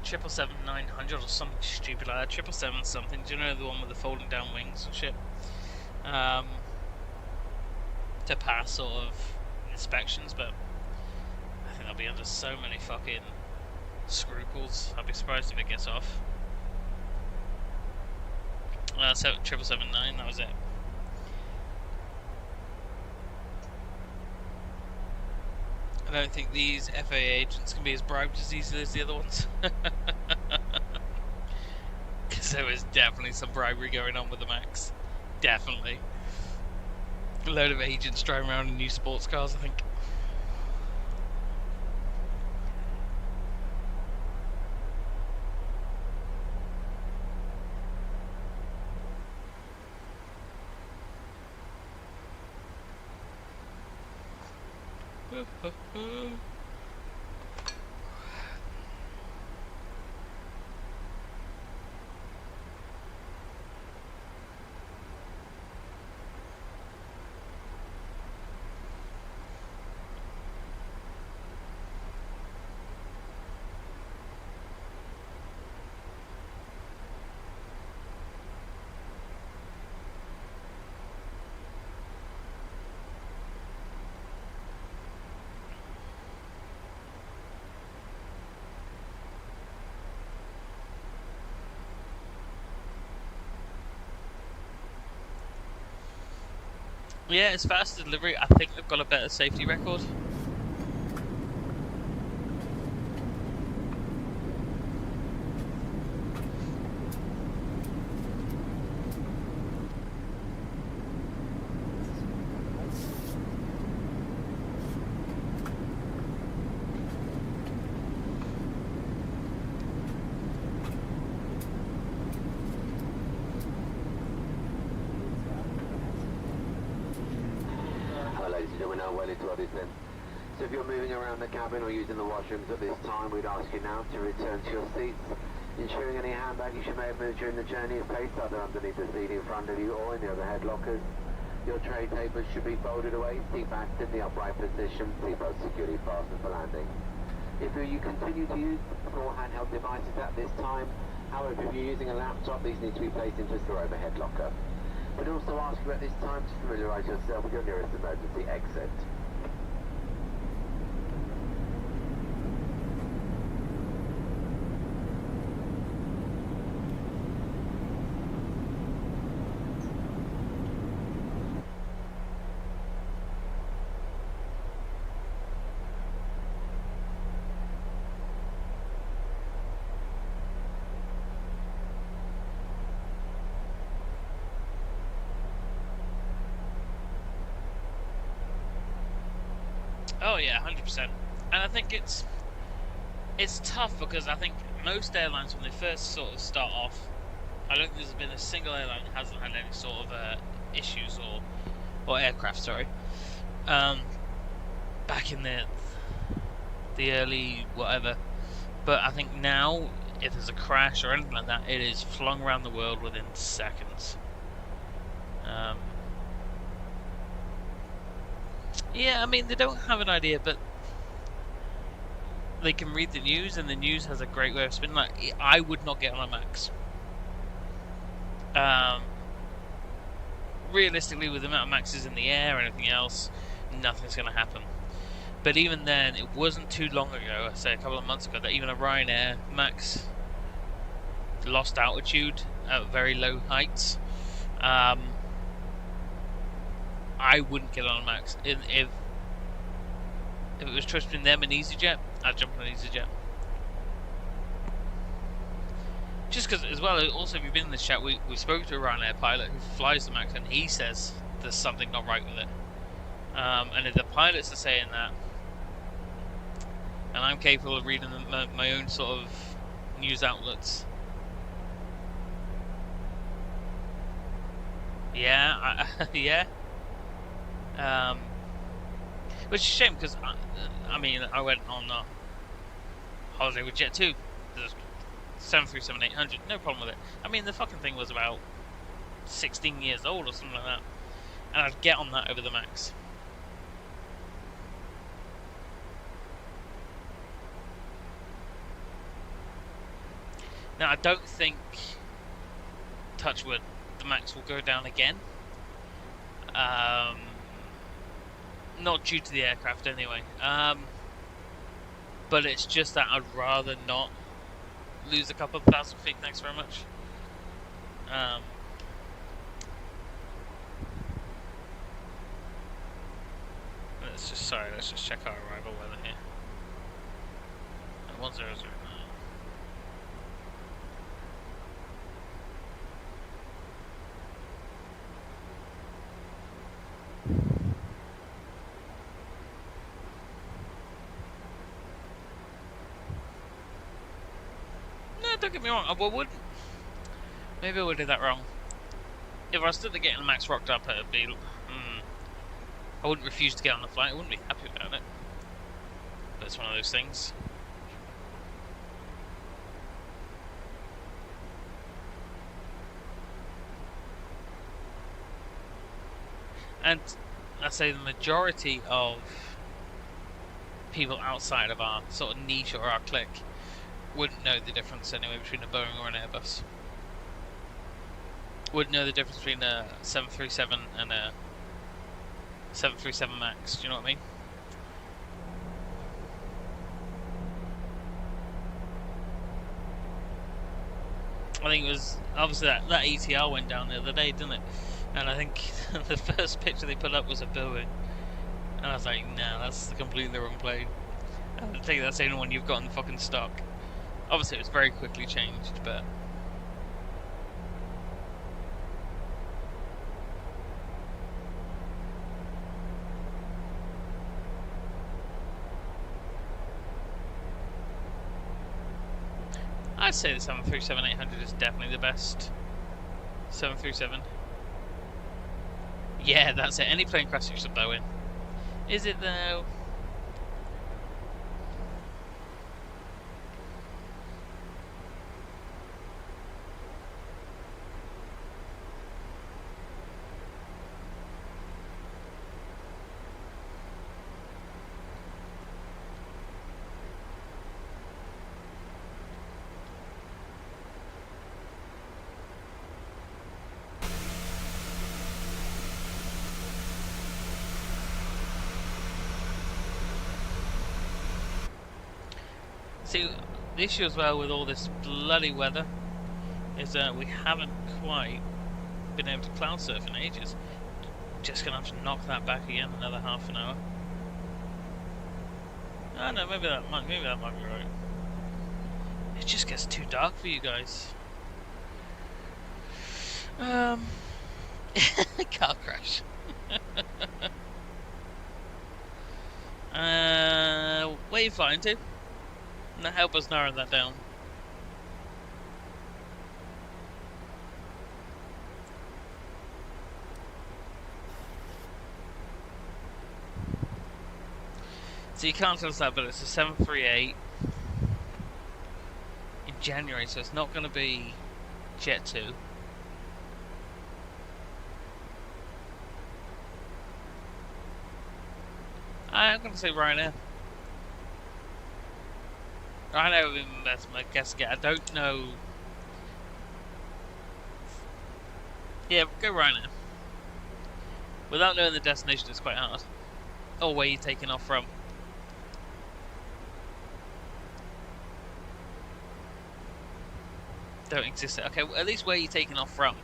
777-900 or something stupid like that. 777 something. Do you know the one with the folding down wings and shit? To pass sort of inspections, but I think they'll be under so many fucking scruples. I'd be surprised if it gets off. 777-9, that was it. I don't think these FAA agents can be as bribed as easily as the other ones. Because there was definitely some bribery going on with the Max. Definitely. A load of agents driving around in new sports cars, I think. Yeah, it's faster delivery. I think they've got a better safety record. So if you're moving around the cabin or using the washrooms at this time, we'd ask you now to return to your seats, ensuring any hand baggage you may have moved during the journey is placed either underneath the seat in front of you or in the overhead lockers. Your tray tables should be folded away, seat backs in the upright position, seatbelts securely fastened for landing. If you continue to use 4 handheld devices at this time, however, if you're using a laptop, these need to be placed into your overhead locker. We'd also ask you at this time to familiarise yourself with your nearest emergency exit. Oh yeah, 100%. And I think It's tough because I think most airlines, when they first sort of start off, I don't think there's been a single airline that hasn't had any sort of issues or aircraft, sorry. Back in the early whatever. But I think now, if there's a crash or anything like that, it is flung around the world within seconds. Yeah, I mean, they don't have an idea, but they can read the news, and the news has a great way of spinning. Like, I would not get on a Max. Realistically, with the amount of Maxes in the air and everything else, nothing's going to happen. But even then, it wasn't too long ago, I say a couple of months ago, that even a Ryanair Max lost altitude at very low heights. I wouldn't get on a Max. If it was choice between them and EasyJet, I'd jump on EasyJet. Just because, as well, also if you've been in this chat, we spoke to a Ryanair pilot who flies the Max, and he says there's something not right with it. And if the pilots are saying that, and I'm capable of reading my own sort of news outlets, yeah, yeah. Which is a shame because I mean, I went on a holiday with Jet2, the 737-800, no problem with it. I mean, the fucking thing was about 16 years old or something like that, and I'd get on that over the Max. Now, I don't think, touch wood, the Max will go down again. Not due to the aircraft anyway. But it's just that I'd rather not lose a couple of thousand feet. Thanks very much. Let's just check our arrival weather here. 1009. Don't get me wrong, maybe I would do that wrong. If I was still getting the Max rocked up, it'd be, I wouldn't refuse to get on the flight. I wouldn't be happy about it. But it's one of those things. And I say the majority of people outside of our sort of niche or our clique wouldn't know the difference anyway between a Boeing or an Airbus. Wouldn't know the difference between a 737 and a 737 Max, do you know what I mean? I think it was, obviously that ETR went down the other day, didn't it? And I think the first picture they put up was a Boeing. And I was like, nah, that's completely the wrong plane. I don't think that's the only one you've got in the fucking stock. Obviously, it was very quickly changed, but I'd say the 737-800 is definitely the best 737. Yeah, that's it. Any plane crash is a Boeing. Is it though? See, the issue as well with all this bloody weather is that we haven't quite been able to cloud surf in ages. Just gonna have to knock that back again another half an hour. I know, maybe that might be right. It just gets too dark for you guys. Car crash. Where are you flying to? Now help us narrow that down. So you can't tell us that, but it's a 738 in January, so it's not going to be Jet 2. I'm going to say Ryanair. Ryanair, that's my guess. I don't know. Yeah, go Ryanair. Without knowing the destination, it's quite hard. Or where you're taking off from. Don't exist. Okay, well, at least where you're taking off from.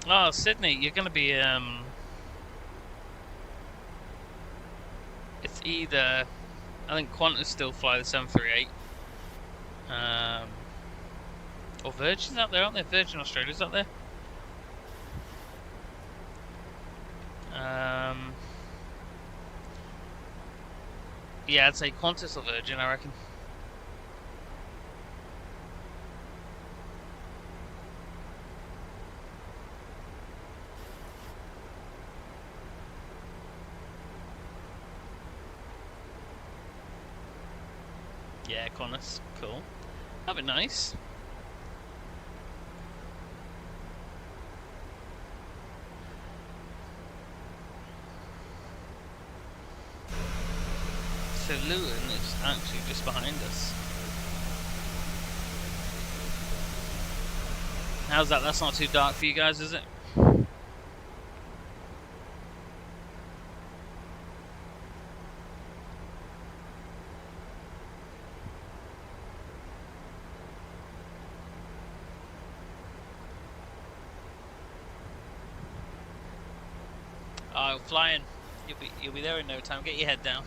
Oh, Sydney, you're going to be, it's either, I think Qantas still fly the 738, or Virgin's out there, aren't they? Virgin Australia's out there. Yeah, I'd say Qantas or Virgin, I reckon. Yeah, Qantas, cool. That'd be nice. So Luton is actually just behind us. How's that? That's not too dark for you guys, is it? Oh, flying. You'll be there in no time. Get your head down.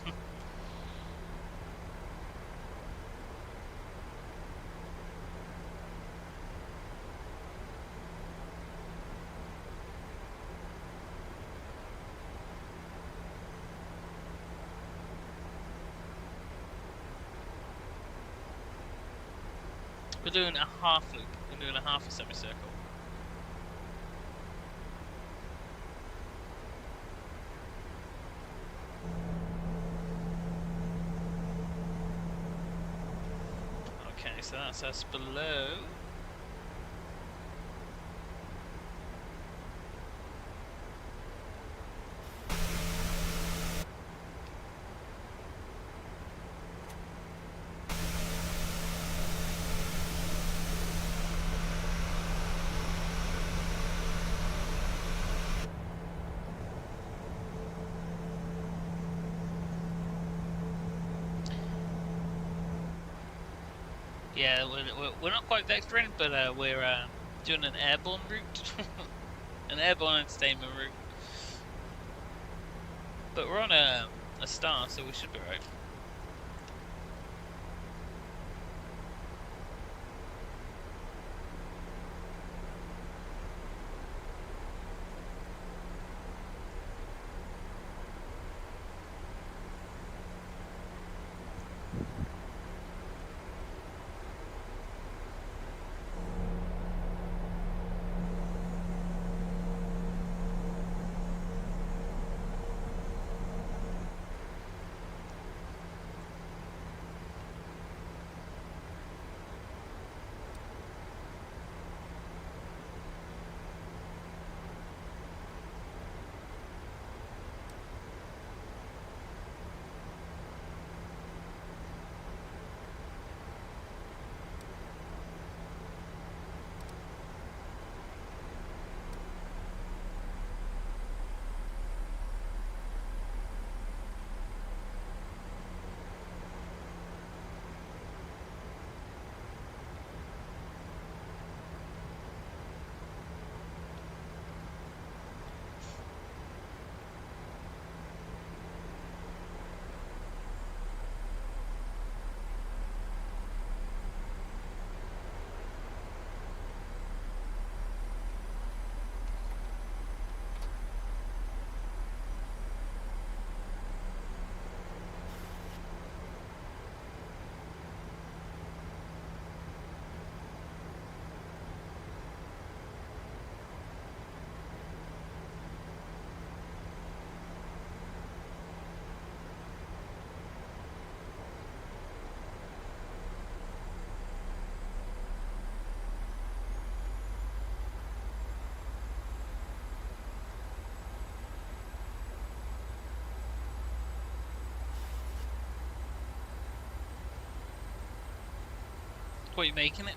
We're doing a half loop. We're doing a half a semicircle. Okay, so that's us below. Yeah, we're not quite vectoring, but we're doing an airborne route, an airborne entertainment route. But we're on a star, so we should be right. What are you making it?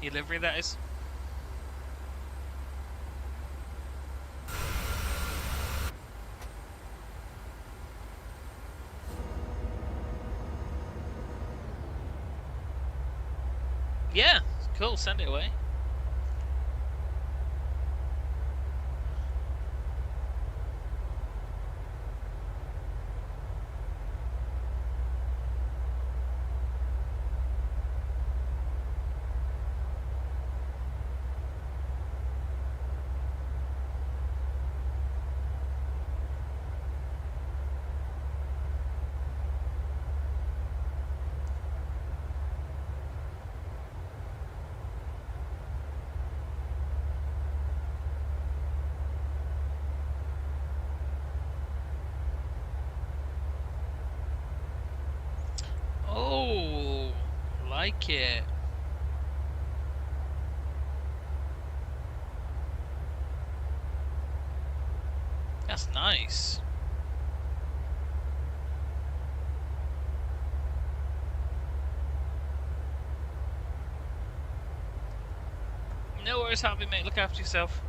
Your livery, that is. Yeah, cool. Send it away. Oh, like it. That's nice. No worries, happy mate. Look after yourself.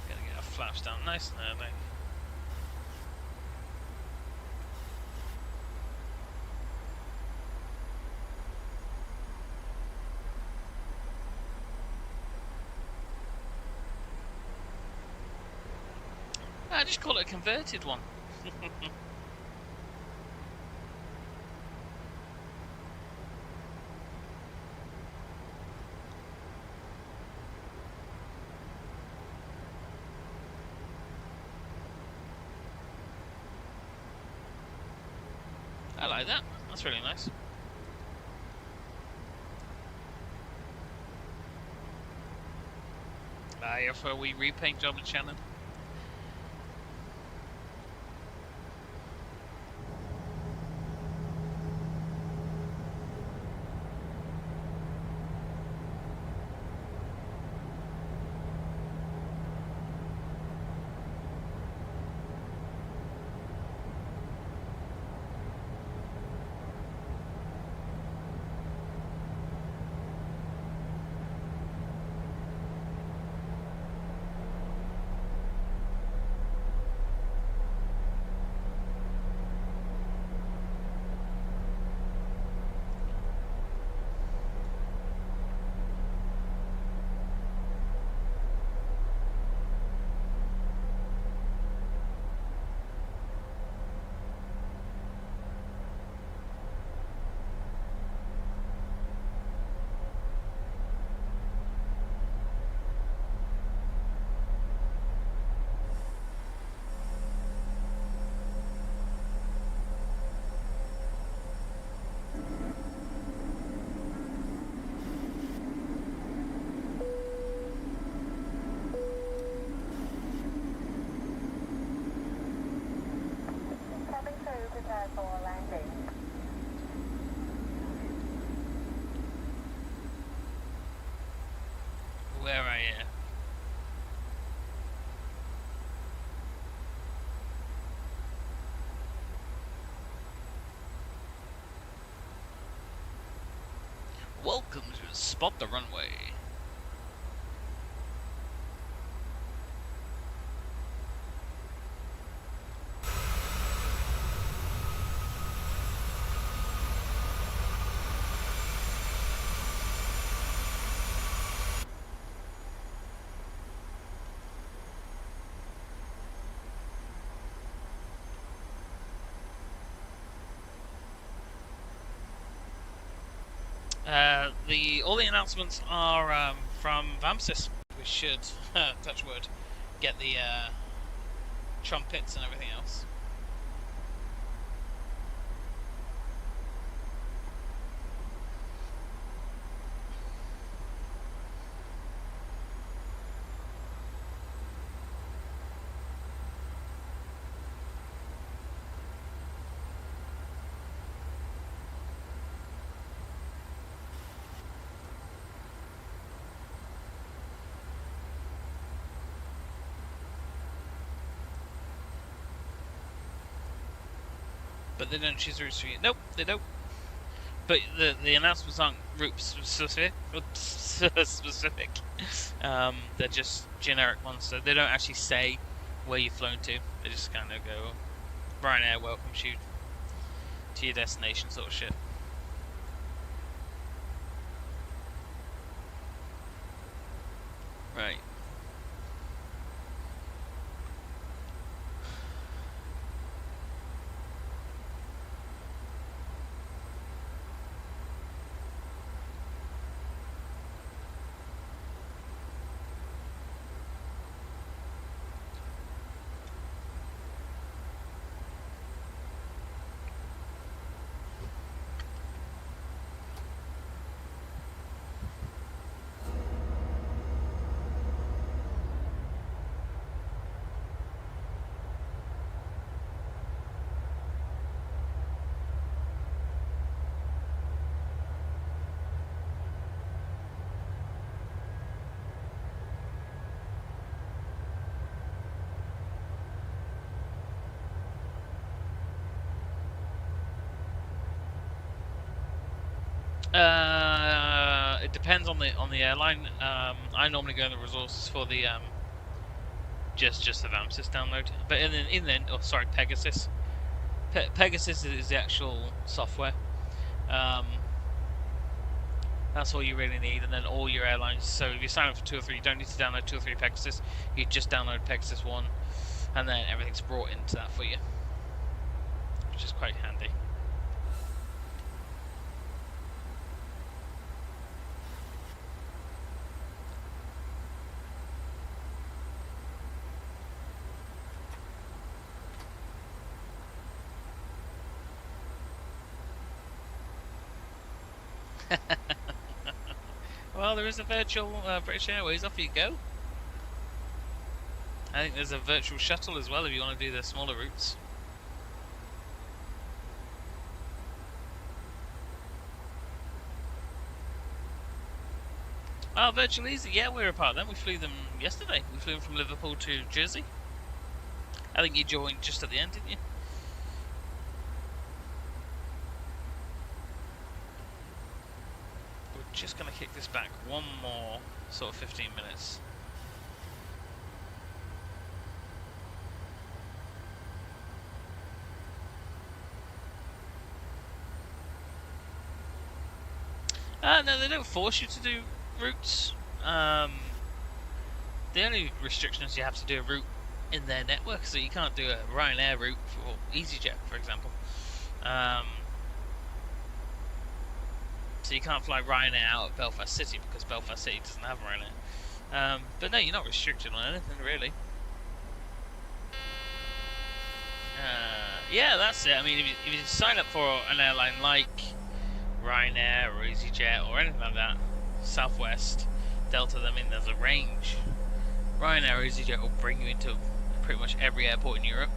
Gotta get our flaps down nice and early. I just call it a converted one. I like that. That's really nice. Here for a wee repaint job in Shannon. Where are you? Welcome to Spot the Runway. All the announcements are from Vamsis. We should, touch wood, get the trumpets and everything else. But they don't choose routes for you. Nope, they don't. But the announcements aren't route specific. They're just generic ones, so they don't actually say where you've flown to. They just kind of go, Ryanair welcomes you to your destination, sort of shit. Right. It depends on the airline. I normally go in the resources for the just the VAMSys download. But Pegasus. Pegasus is the actual software. That's all you really need, and then all your airlines. So if you sign up for 2 or 3, you don't need to download 2 or 3 Pegasus. You just download Pegasus 1, and then everything's brought into that for you, which is quite handy. Well, there is a virtual British Airways. Off you go. I think there's a virtual shuttle as well if you want to do the smaller routes. Oh, Virtual Easy. Yeah, we're a part of them. We flew them yesterday. We flew them from Liverpool to Jersey. I think you joined just at the end, didn't you? Just going to kick this back one more sort of 15 minutes. No, they don't force you to do routes. The only restriction is you have to do a route in their network, so you can't do a Ryanair route for EasyJet, for example. So you can't fly Ryanair out of Belfast City because Belfast City doesn't have Ryanair. But no, you're not restricted on anything really. Yeah, that's it. I mean, if you sign up for an airline like Ryanair or EasyJet or anything like that, Southwest, Delta, I mean, there's a range. Ryanair or EasyJet will bring you into pretty much every airport in Europe.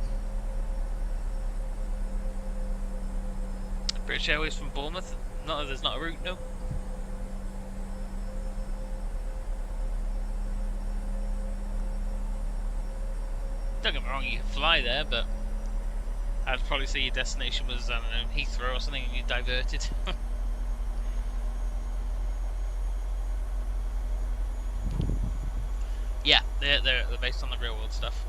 British Airways from Bournemouth. No, there's not a route, no. Don't get me wrong, you can fly there, but I'd probably say your destination was, I don't know, Heathrow or something, and you diverted. Yeah, they're based on the real world stuff.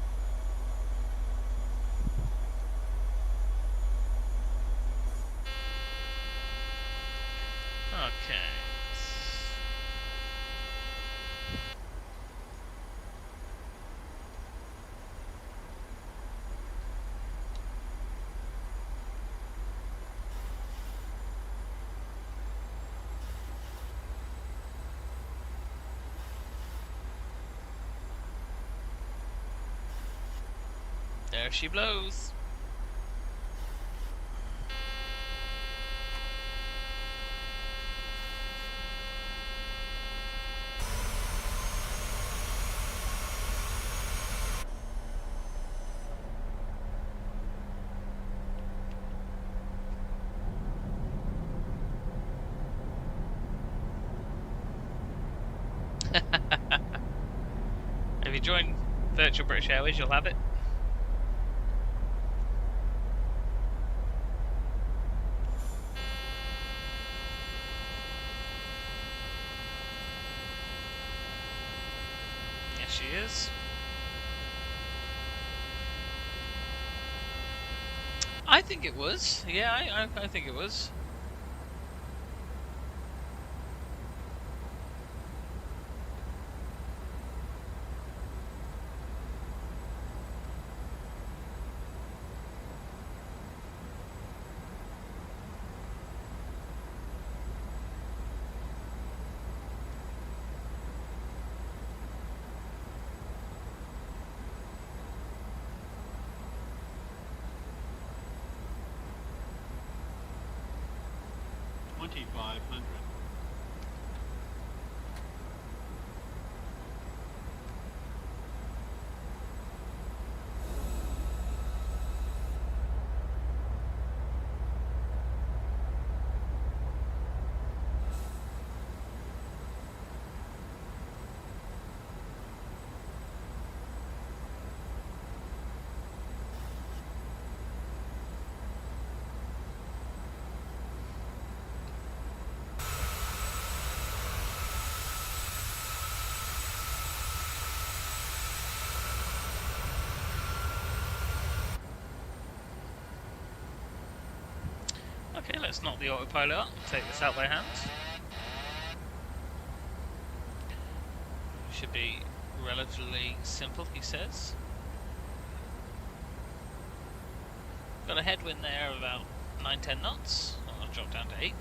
Okay. There she blows. If you join Virtual British Airways, you'll have it. is. I think it was. Yeah, I think it was. Okay, let's knock the autopilot up, take this out by hand. Should be relatively simple, he says. Got a headwind there of about 9-10 knots. I'll drop down to 8.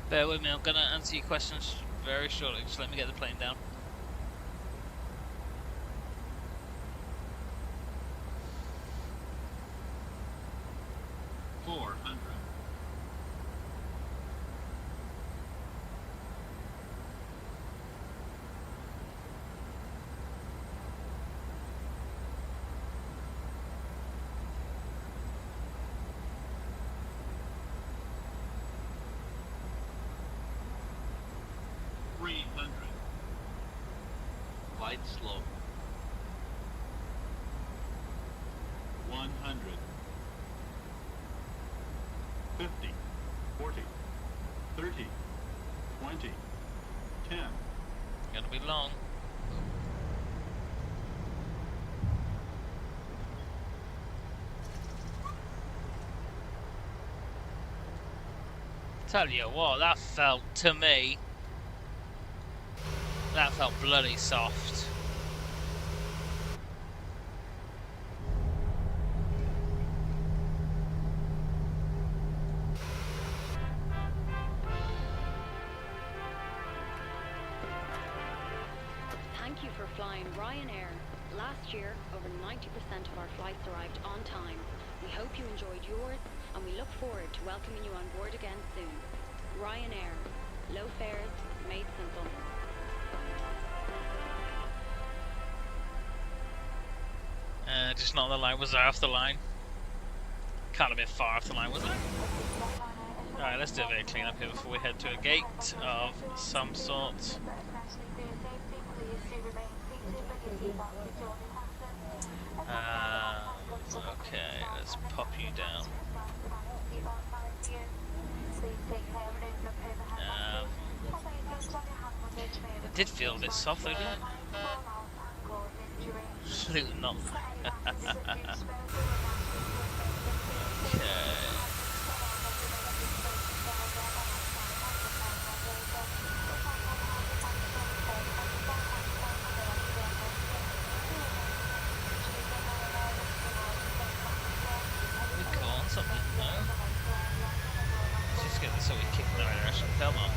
Bear with me, I'm going to answer your questions very shortly. Just let me get the plane down. Light slope. 100. 50. 40. 30. 20. 10. Gonna be long. Tell you what, that felt to me. That felt bloody soft. Thank you for flying Ryanair. Last year, over 90% of our flights arrived on time. We hope you enjoyed yours, and we look forward to welcoming you on board again soon. Ryanair. Low fares, made simple. Just not the line. Was I off the line? Can't have been far off the line, was it? Alright, let's do a bit of clean up here before we head to a gate of some sort. Okay, let's pop you down. It did feel a bit soft though, didn't it? Luton not. Okay. We caught something? No. Let's just get this so we kick in the right direction. Come on.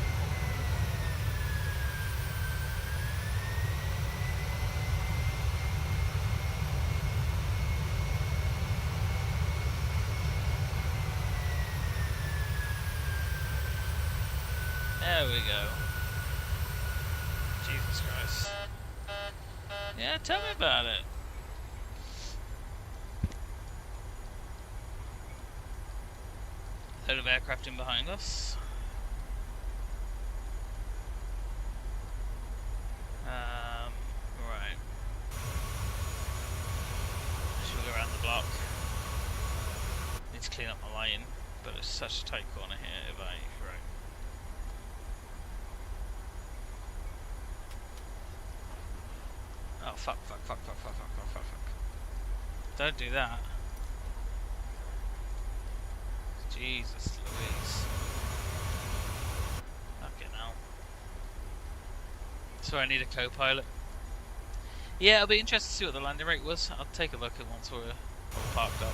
There we go. Jesus Christ. Yeah, tell me about it. Load of aircraft in behind us. Right. Should we go around the block? Need to clean up my line, but it's such a tight corner here if I... Right. Oh, fuck. Don't do that. Jesus Louise. Fucking hell. So I need a co-pilot. Yeah, it'll be interesting to see what the landing rate was. I'll take a look at once we're all parked up.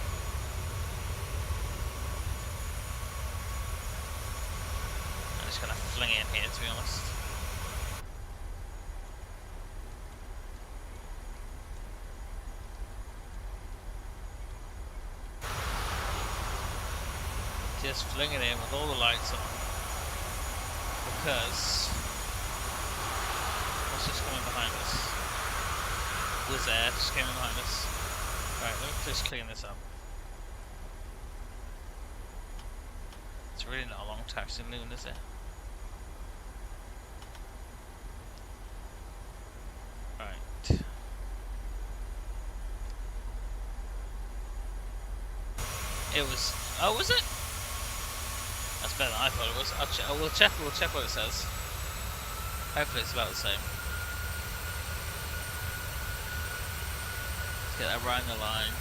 I'm just gonna fling it in here, to be honest. Just fling it in with all the lights on, because what's just coming behind us? This air just came in behind us. Right, let me just clean this up. It's really not a long taxi in Luton, is it? Right. It was. Oh, was it? That's better than I thought it was. We'll check what it says. Hopefully it's about the same. Let's get that right in the line.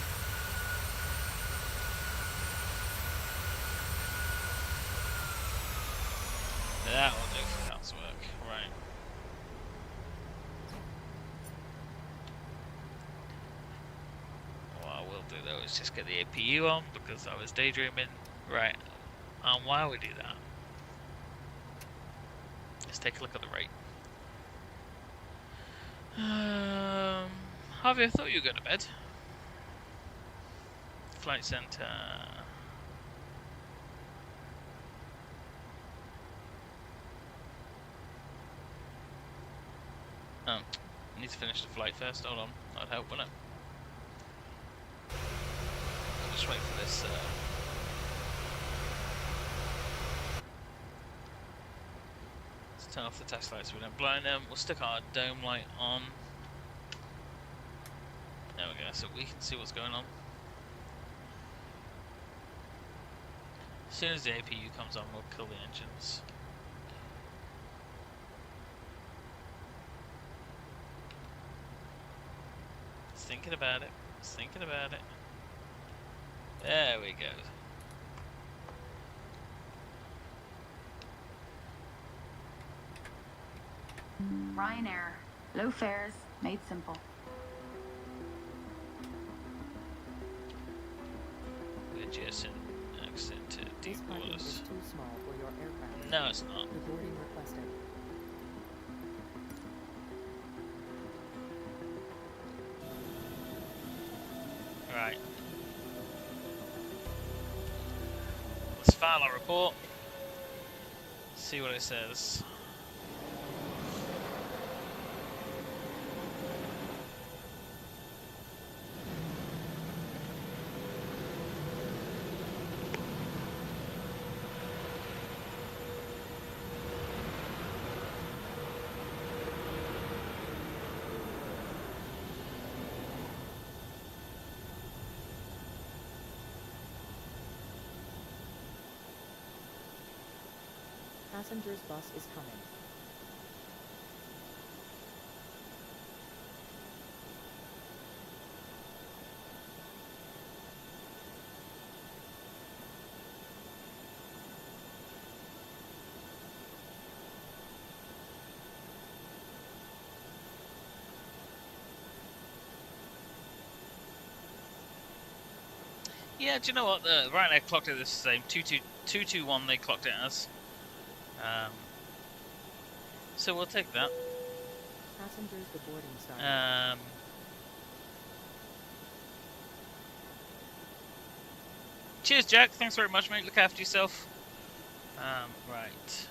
That will do for council work. Right. What I will do though is just get the APU on, because I was daydreaming. Right. While we do that, let's take a look at the rate. Harvey, I thought you were going to bed. Flight center. Oh, I need to finish the flight first. Hold on, that'd help, wouldn't it? I'll just wait for this. Turn off the test lights so we don't blind them. We'll stick our dome light on. There we go, so we can see what's going on. As soon as the APU comes on, we'll kill the engines. Just thinking about it. Just thinking about it. There we go. Ryanair. Low fares, made simple. We're just in exit to deep waters. Is too small for your aircraft. No, it's not. Boarding requested. Right. Let's file our report. See what it says. Passengers bus is coming. Yeah, do you know what? The Ryanair clocked it the same. 221 they clocked it as. So we'll take that. Passengers, the boarding started. Cheers, Jack. Thanks very much, mate. Look after yourself. Right.